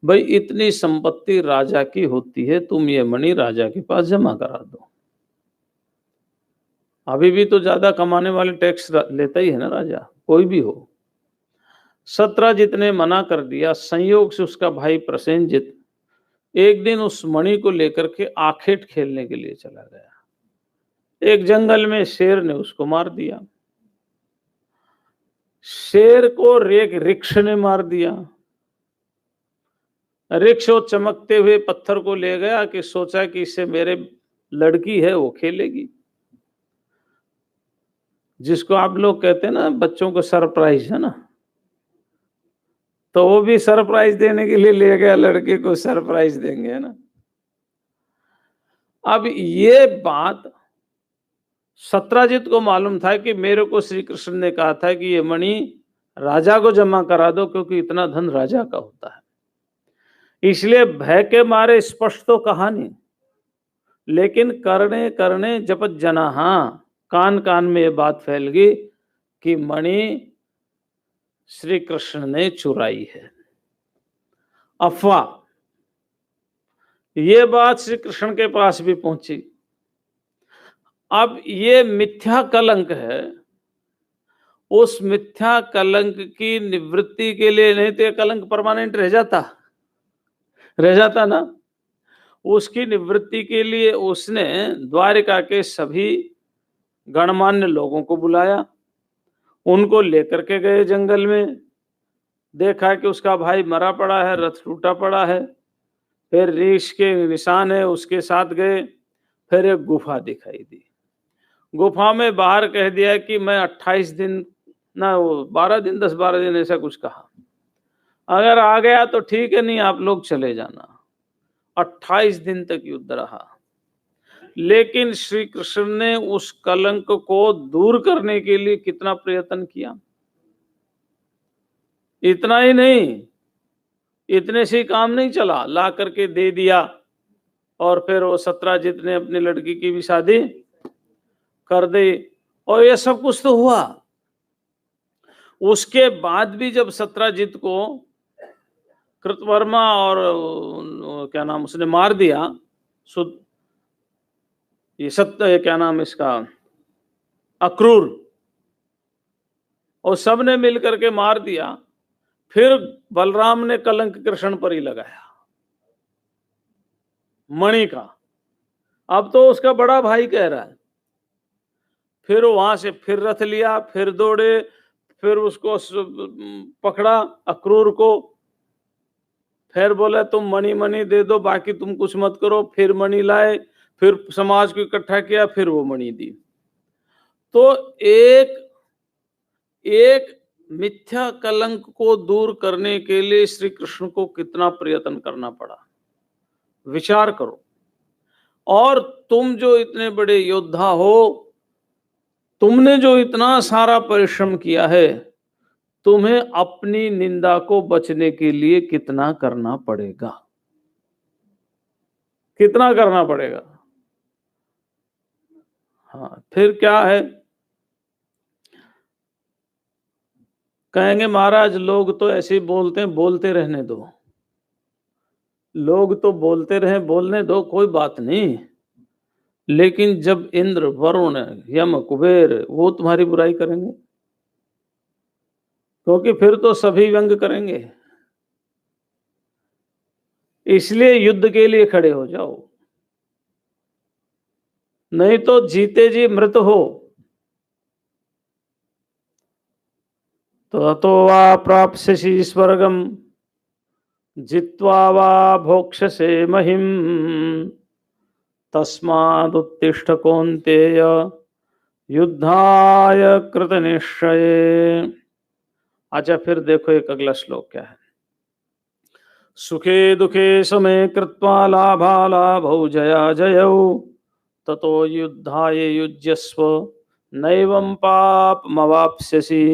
भाई इतनी संपत्ति राजा की होती है, तुम ये मणि राजा के पास जमा करा दो। अभी भी तो ज्यादा कमाने वाले टैक्स लेता ही है ना राजा, कोई भी हो। सत्राजित ने मना कर दिया। संयोग से उसका भाई प्रसेनजित एक दिन उस मणि को लेकर के आखेट खेलने के लिए चला गया। एक जंगल में शेर ने उसको मार दिया। शेर को रिक्ष ने मार दिया। रिक्ष वो चमकते हुए पत्थर को ले गया कि सोचा कि इससे मेरे लड़की है वो खेलेगी, जिसको आप लोग कहते हैं ना बच्चों को सरप्राइज, है ना, तो वो भी सरप्राइज देने के लिए ले गया, लड़के को सरप्राइज देंगे, है ना। अब ये बात सत्राजित को मालूम था कि मेरे को श्री कृष्ण ने कहा था कि ये मणि राजा को जमा करा दो, क्योंकि इतना धन राजा का होता है। इसलिए भय के मारे स्पष्ट तो कहा नहीं, लेकिन करने करने जपत जना, हाँ कान कान में ये बात फैल गई कि मणि श्री कृष्ण ने चुराई है। अफवाह, ये बात श्री कृष्ण के पास भी पहुंची। अब ये मिथ्या कलंक है, उस मिथ्या कलंक की निवृत्ति के लिए, नहीं तो ये कलंक परमानेंट रह जाता ना। उसकी निवृत्ति के लिए उसने द्वारिका के सभी गणमान्य लोगों को बुलाया उनको लेकर के गए जंगल में, देखा कि उसका भाई मरा पड़ा है, रथ टूटा पड़ा है। फिर रीछ के निशान है, उसके साथ गए। फिर एक गुफा दिखाई दी, गुफा में बाहर कह दिया कि मैं 28 दिन ना, वो 12 दिन 10-12 दिन ऐसा कुछ कहा, अगर आ गया तो ठीक है, नहीं आप लोग चले जाना। 28 दिन तक युद्ध रहा, लेकिन श्री कृष्ण ने उस कलंक को दूर करने के लिए कितना प्रयत्न किया। इतना ही नहीं, इतने से काम नहीं चला, ला करके दे दिया और फिर वो सत्राजित ने अपनी लड़की की भी शादी कर दी, और ये सब कुछ तो हुआ। उसके बाद भी जब सत्राजित को कृतवर्मा और क्या नाम उसने मार दिया, ये सत्य क्या नाम इसका, अक्रूर, और सब ने मिलकर के मार दिया। फिर बलराम ने कलंक कृष्ण पर ही लगाया, मणि का। अब तो उसका बड़ा भाई कह रहा है। फिर वहां से फिर रथ लिया, फिर दौड़े, फिर उसको पकड़ा अक्रूर को, फिर बोले तुम मणि मणि दे दो, बाकी तुम कुछ मत करो। फिर मणि लाए, फिर समाज को इकट्ठा किया, फिर वो मणि दी। तो एक एक मिथ्या कलंक को दूर करने के लिए श्री कृष्ण को कितना प्रयत्न करना पड़ा, विचार करो। और तुम जो इतने बड़े योद्धा हो, तुमने जो इतना सारा परिश्रम किया है, तुम्हें अपनी निंदा को बचने के लिए कितना करना पड़ेगा, कितना करना पड़ेगा। हाँ, फिर क्या है, कहेंगे महाराज लोग तो ऐसे ही बोलते हैं, बोलते रहने दो। लोग तो बोलते रहे, बोलने दो, कोई बात नहीं। लेकिन जब इंद्र, वरुण, यम, कुबेर वो तुम्हारी बुराई करेंगे, क्योंकि फिर तो सभी व्यंग करेंगे। इसलिए युद्ध के लिए खड़े हो जाओ, नहीं तो जीते जी मृत हो। तो वा प्राप्स्यसि स्वर्गम जित्वा वा भोक्ष्यसे महिम तस्मादुत्तिष्ठ कौन्तेय युद्धाय कृतनिश्चये। अच्छा, फिर देखो एक अगला श्लोक क्या है। सुखे दुखे समे कृत्वा लाभालाभौ जया जयौ ततो युद्धाय युज्यस्व नैवं पापमवाप्स्यसि।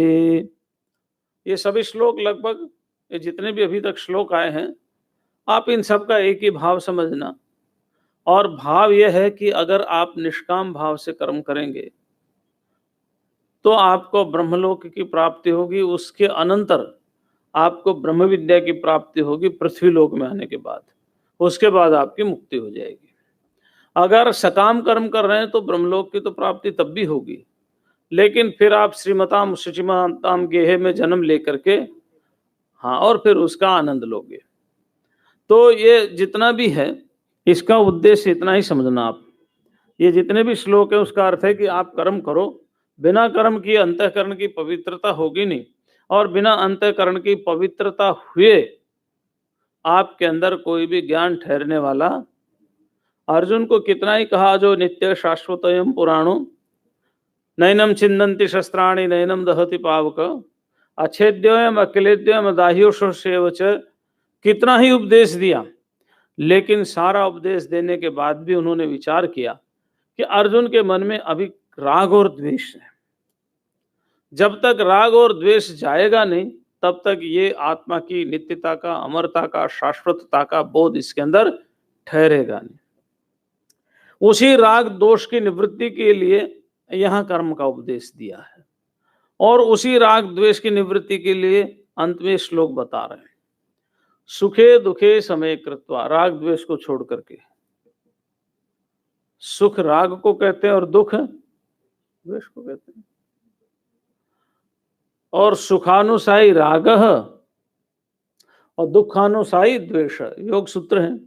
ये सभी श्लोक लगभग, ये जितने भी अभी तक श्लोक आए हैं, आप इन सब का एक ही भाव समझना। और भाव यह है कि अगर आप निष्काम भाव से कर्म करेंगे तो आपको ब्रह्मलोक की प्राप्ति होगी, उसके अनंतर आपको ब्रह्म विद्या की प्राप्ति होगी पृथ्वी लोक में आने के बाद, उसके बाद आपकी मुक्ति हो जाएगी। अगर सकाम कर्म कर रहे हैं तो ब्रह्मलोक की तो प्राप्ति तब भी होगी, लेकिन फिर आप श्रीमताम शुचिमताम गेहे में जन्म लेकर के, हाँ, और फिर उसका आनंद लोगे। तो ये जितना भी है, इसका उद्देश्य इतना ही समझना आप। ये जितने भी श्लोक है उसका अर्थ है कि आप कर्म करो, बिना कर्म किए अंतःकरण की पवित्रता होगी नहीं, और बिना अंतःकरण की पवित्रता हुए आपके अंदर कोई भी ज्ञान ठहरने वाला। अर्जुन को कितना ही कहा, जो नित्य शाश्वतयम पुराणो नैनम छिन्दन्ति शस्त्राणि नैनम दहति पावक अच्छेद्योयम अखिलेद्योयम दाह्योषेव च, कितना ही उपदेश दिया, लेकिन सारा उपदेश देने के बाद भी उन्होंने विचार किया कि अर्जुन के मन में अभी राग और द्वेष है। जब तक राग और द्वेष जाएगा नहीं, तब तक ये आत्मा की नित्यता का, अमरता का, शाश्वतता का बोध इसके अंदर ठहरेगा नहीं। उसी राग दोष की निवृत्ति के लिए यहाँ कर्म का उपदेश दिया है, और उसी राग द्वेष की निवृत्ति के लिए अंत में श्लोक बता रहे हैं, सुखे दुखे समय कृत्वा, राग द्वेष को छोड़ करके। सुख राग को कहते हैं और दुख द्वेष को कहते हैं। और सुखानुसाई राग और दुखानुसाई द्वेष, योग सूत्र है।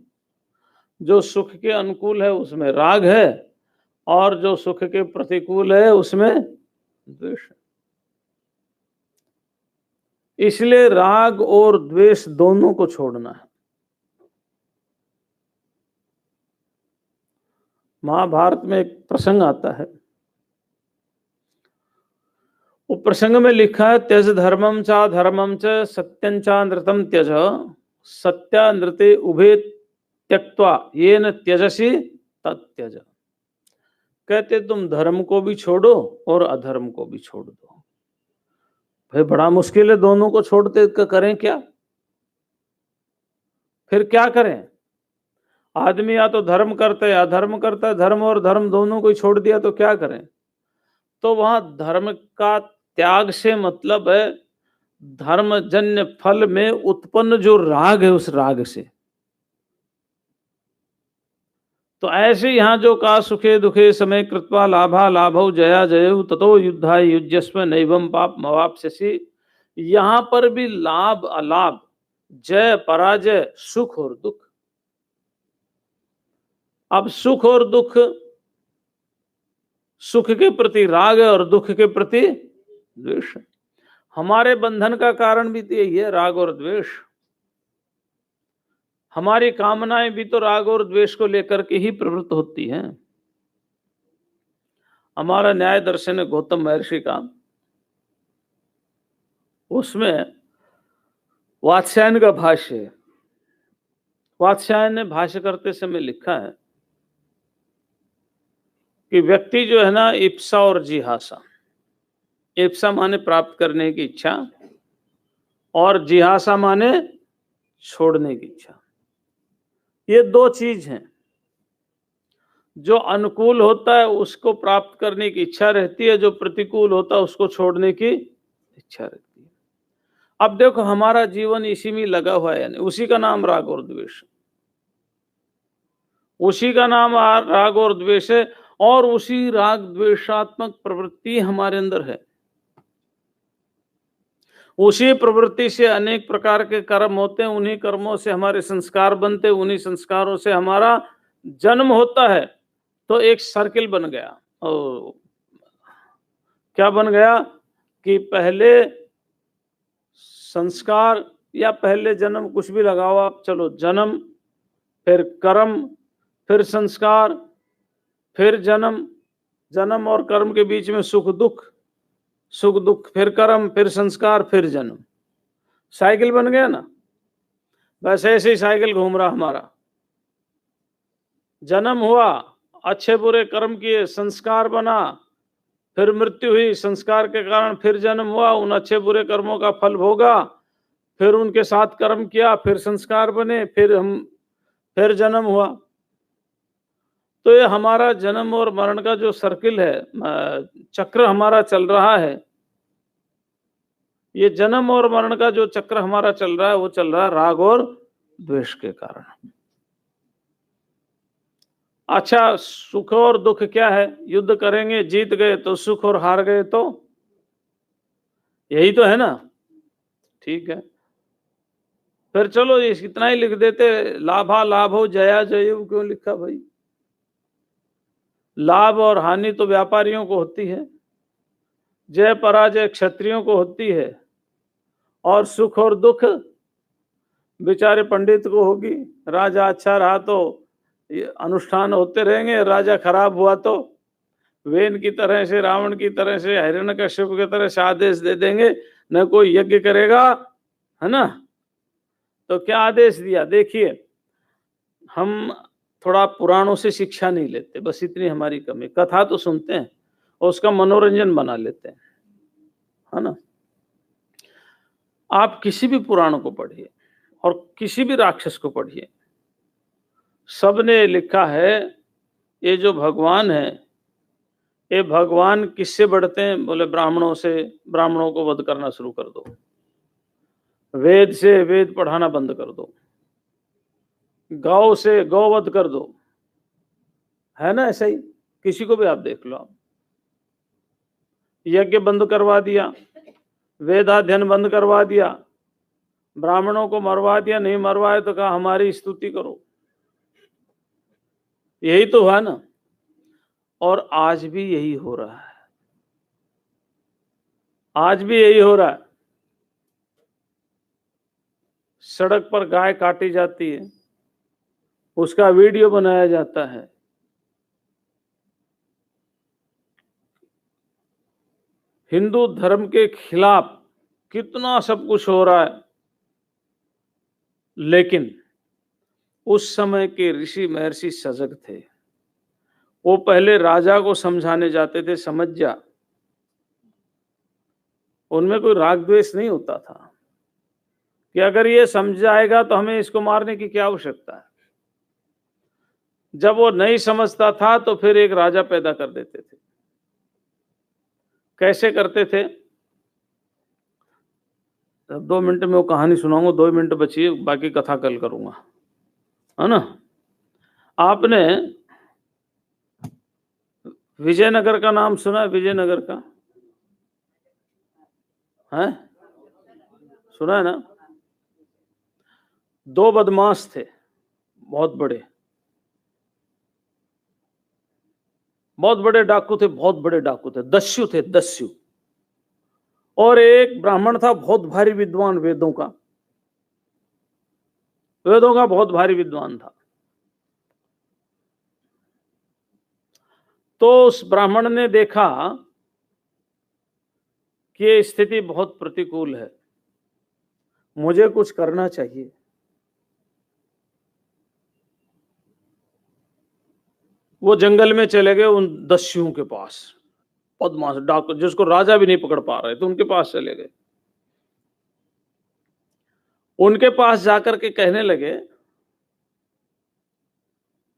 जो सुख के अनुकूल है उसमें राग है, और जो सुख के प्रतिकूल है उसमें द्वेष है। इसलिए राग और द्वेष दोनों को छोड़ना है। महाभारत में एक प्रसंग आता है, वो प्रसंग में लिखा है, त्यज धर्मम चा धर्मम च सत्यं चा नृतम त्यज सत्यानृते उभे त्यक्त्वा येन त्यजसि तत्यज। कहते तुम धर्म को भी छोड़ो और अधर्म को भी छोड़ दो। भाई बड़ा मुश्किल है, दोनों को छोड़ते करें क्या? फिर क्या करें? आदमी या तो धर्म करता है या अधर्म करता है, धर्म और धर्म दोनों को ही छोड़ दिया तो क्या करें? तो वहां धर्म का त्याग से मतलब है धर्मजन्य फल में उत्पन्न जो राग है उस राग से। तो ऐसे यहां जो कहा, सुखे दुखे समय कृत्वा लाभा लाभौ जया जयौ ततो युद्धा युज्यस्व नैवं पाप मवाप्स्यसि। यहां पर भी लाभ अलाभ, जय पराजय, सुख और दुख। अब सुख और दुख, सुख के प्रति राग है और दुख के प्रति द्वेष। हमारे बंधन का कारण भी तो यही है, राग और द्वेष। हमारी कामनाएं भी तो राग और द्वेष को लेकर के ही प्रवृत्त होती हैं। हमारा न्याय दर्शन है गौतम महर्षि का, उसमें वात्स्यायन का भाष्य है। वात्स्यायन ने भाष्य करते समय लिखा है कि व्यक्ति जो है ना, इप्सा और जिहासा, इप्सा माने प्राप्त करने की इच्छा और जिहासा माने छोड़ने की इच्छा। ये दो चीज हैं। जो अनुकूल होता है उसको प्राप्त करने की इच्छा रहती है, जो प्रतिकूल होता है उसको छोड़ने की इच्छा रहती है। अब देखो हमारा जीवन इसी में लगा हुआ है, यानी उसी का नाम राग और द्वेष, उसी का नाम राग और द्वेष है। और उसी राग द्वेषात्मक प्रवृत्ति हमारे अंदर है। उसी प्रवृत्ति से अनेक प्रकार के कर्म होते हैं, उन्हीं कर्मों से हमारे संस्कार बनते हैं, उन्हीं संस्कारों से हमारा जन्म होता है। तो एक सर्किल बन गया। और क्या बन गया कि पहले संस्कार या पहले जन्म, कुछ भी लगाओ आप, चलो जन्म, फिर कर्म, फिर संस्कार, फिर जन्म, जन्म और कर्म के बीच में सुख दुख, सुख दुख, फिर कर्म, फिर संस्कार, फिर जन्म। साइकिल बन गया ना। बस ऐसे ही साइकिल घूम रहा हमारा। जन्म हुआ, अच्छे बुरे कर्म किए, संस्कार बना, फिर मृत्यु हुई, संस्कार के कारण फिर जन्म हुआ, उन अच्छे बुरे कर्मों का फल भोगा, फिर उनके साथ कर्म किया, फिर संस्कार बने, फिर जन्म हुआ। तो ये हमारा जन्म और मरण का जो सर्किल है, चक्र हमारा चल रहा है, ये जन्म और मरण का जो चक्र हमारा चल रहा है वो चल रहा है राग और द्वेष के कारण। अच्छा, सुख और दुख क्या है? युद्ध करेंगे, जीत गए तो सुख और हार गए तो, यही तो है ना। ठीक है, फिर चलो इतना ही लिख देते, लाभा लाभो जया जयु क्यों लिखा भाई? लाभ और हानि तो व्यापारियों को होती है, जय पराजय क्षत्रियों को होती है, और सुख और दुख बेचारे पंडित को होगी। राजा अच्छा रहा तो अनुष्ठान होते रहेंगे, राजा खराब हुआ तो वेन की तरह से, रावण की तरह से, हिरण्यकश्यप की तरह से आदेश दे देंगे, न कोई यज्ञ करेगा, है ना। तो क्या आदेश दिया? देखिए, हम थोड़ा पुराणों से शिक्षा नहीं लेते, बस इतनी हमारी कमी। कथा तो सुनते हैं और उसका मनोरंजन बना लेते हैं, है ना। आप किसी भी पुराण को पढ़िए और किसी भी राक्षस को पढ़िए, सबने लिखा है ये जो भगवान है, ये भगवान किससे बढ़ते हैं? बोले ब्राह्मणों से। ब्राह्मणों को वध करना शुरू कर दो, वेद से वेद पढ़ाना बंद कर दो, गौ से गौवध कर दो, है ना। ऐसा ही किसी को भी आप देख लो, आप यज्ञ बंद करवा दिया, वेदाध्ययन बंद करवा दिया, ब्राह्मणों को मरवा दिया, नहीं मरवाए तो कहा हमारी स्तुति करो। यही तो हुआ ना। और आज भी यही हो रहा है, आज भी यही हो रहा है। सड़क पर गाय काटी जाती है, उसका वीडियो बनाया जाता है। हिंदू धर्म के खिलाफ कितना सब कुछ हो रहा है, लेकिन उस समय के ऋषि महर्षि सजग थे। वो पहले राजा को समझाने जाते थे, समझ जा। उनमें कोई राग द्वेष नहीं होता था कि अगर ये समझ जाएगा तो हमें इसको मारने की क्या आवश्यकता है। जब वो नहीं समझता था तो फिर एक राजा पैदा कर देते थे। कैसे करते थे? 2 मिनट में वो कहानी सुनाऊंगा, 2 मिनट बचिए, बाकी कथा कल करूंगा, है ना। आपने विजयनगर का नाम सुना है? विजयनगर का है, सुना है ना? 2 बदमाश थे, बहुत बड़े डाकू थे, बहुत बड़े डाकू थे, दस्यु थे, दस्यु। और एक ब्राह्मण था, बहुत भारी विद्वान, वेदों का बहुत भारी विद्वान था। तो उस ब्राह्मण ने देखा कि ये स्थिति बहुत प्रतिकूल है, मुझे कुछ करना चाहिए। वो जंगल में चले गए उन दस्युओं के पास, बदमाश डाकू जिसको राजा भी नहीं पकड़ पा रहे थे, उनके पास चले गए। उनके पास जाकर के कहने लगे,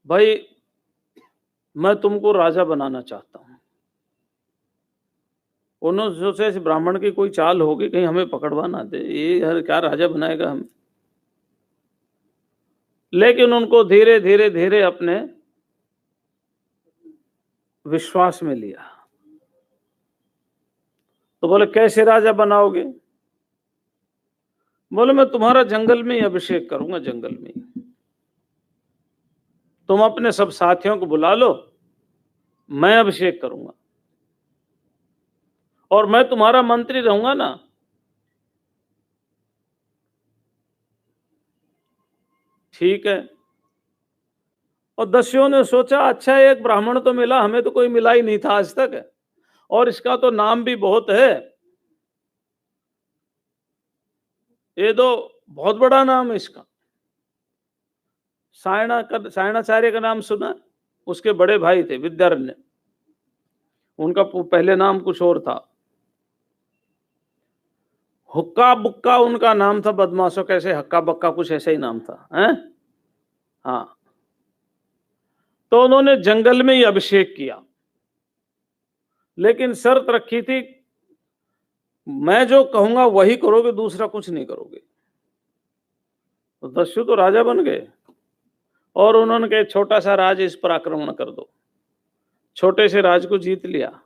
भाई मैं तुमको राजा बनाना चाहता हूं। उन्होंने सोचा इस ब्राह्मण की कोई चाल होगी, कहीं हमें पकड़वा ना दे, ये यार क्या राजा बनाएगा हमें। लेकिन उनको धीरे धीरे धीरे अपने विश्वास में लिया। तो बोले कैसे राजा बनाओगे? बोले मैं तुम्हारा जंगल में ही अभिषेक करूंगा, जंगल में ही। तुम अपने सब साथियों को बुला लो, मैं अभिषेक करूंगा, और मैं तुम्हारा मंत्री रहूंगा ना। ठीक है। और दस्युओं ने सोचा, अच्छा एक ब्राह्मण तो मिला, हमें तो कोई मिला ही नहीं था आज तक, और इसका तो नाम भी बहुत है, ये तो बहुत बड़ा नाम है इसका। सायणाचार्य का नाम सुना? उसके बड़े भाई थे विद्यारण्य, उनका पहले नाम कुछ और था। हुक्का बुक्का उनका नाम था, बदमाशों कैसे हक्का बक्का, कुछ ऐसा ही नाम था, हैं? हाँ। तो उन्होंने जंगल में ही अभिषेक किया, लेकिन शर्त रखी थी, मैं जो कहूंगा वही करोगे, दूसरा कुछ नहीं करोगे। तो दस्यु तो राजा बन गए, और उन्होंने कहा छोटा सा राज, इस पर आक्रमण कर दो। छोटे से राज को जीत लिया,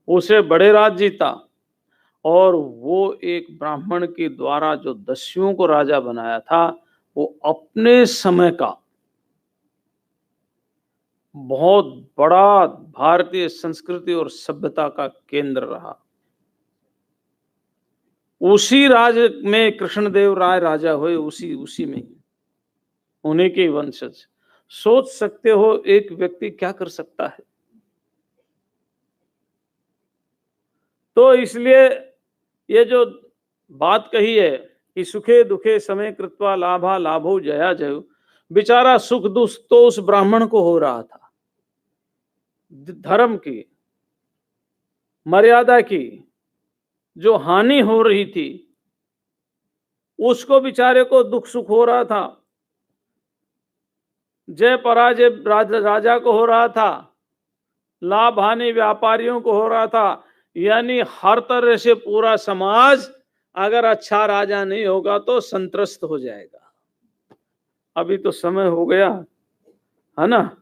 उसे बड़े राज जीता, और वो एक ब्राह्मण के द्वारा जो दस्युओं को राजा बनाया था, वो अपने समय का बहुत बड़ा भारतीय संस्कृति और सभ्यता का केंद्र रहा। उसी राज में कृष्णदेव राय राजा हुए, उसी में, उन्हीं के वंशज। सोच सकते हो एक व्यक्ति क्या कर सकता है। तो इसलिए ये जो बात कही है कि सुखे दुखे समय कृत्वा लाभा लाभो जया जयो, बेचारा सुख दुख तो उस ब्राह्मण को हो रहा था। धर्म की, मर्यादा की जो हानि हो रही थी, उसको बेचारे को दुख सुख हो रहा था। जय पराजय राजा को हो रहा था, लाभ हानि व्यापारियों को हो रहा था। यानी हर तरह से पूरा समाज अगर अच्छा राजा नहीं होगा तो संत्रस्त हो जाएगा। अभी तो समय हो गया है ना,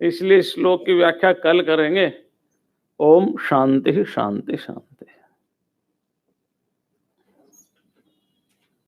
इसलिए श्लोक की व्याख्या कल करेंगे। ओम शांति शांति शांति।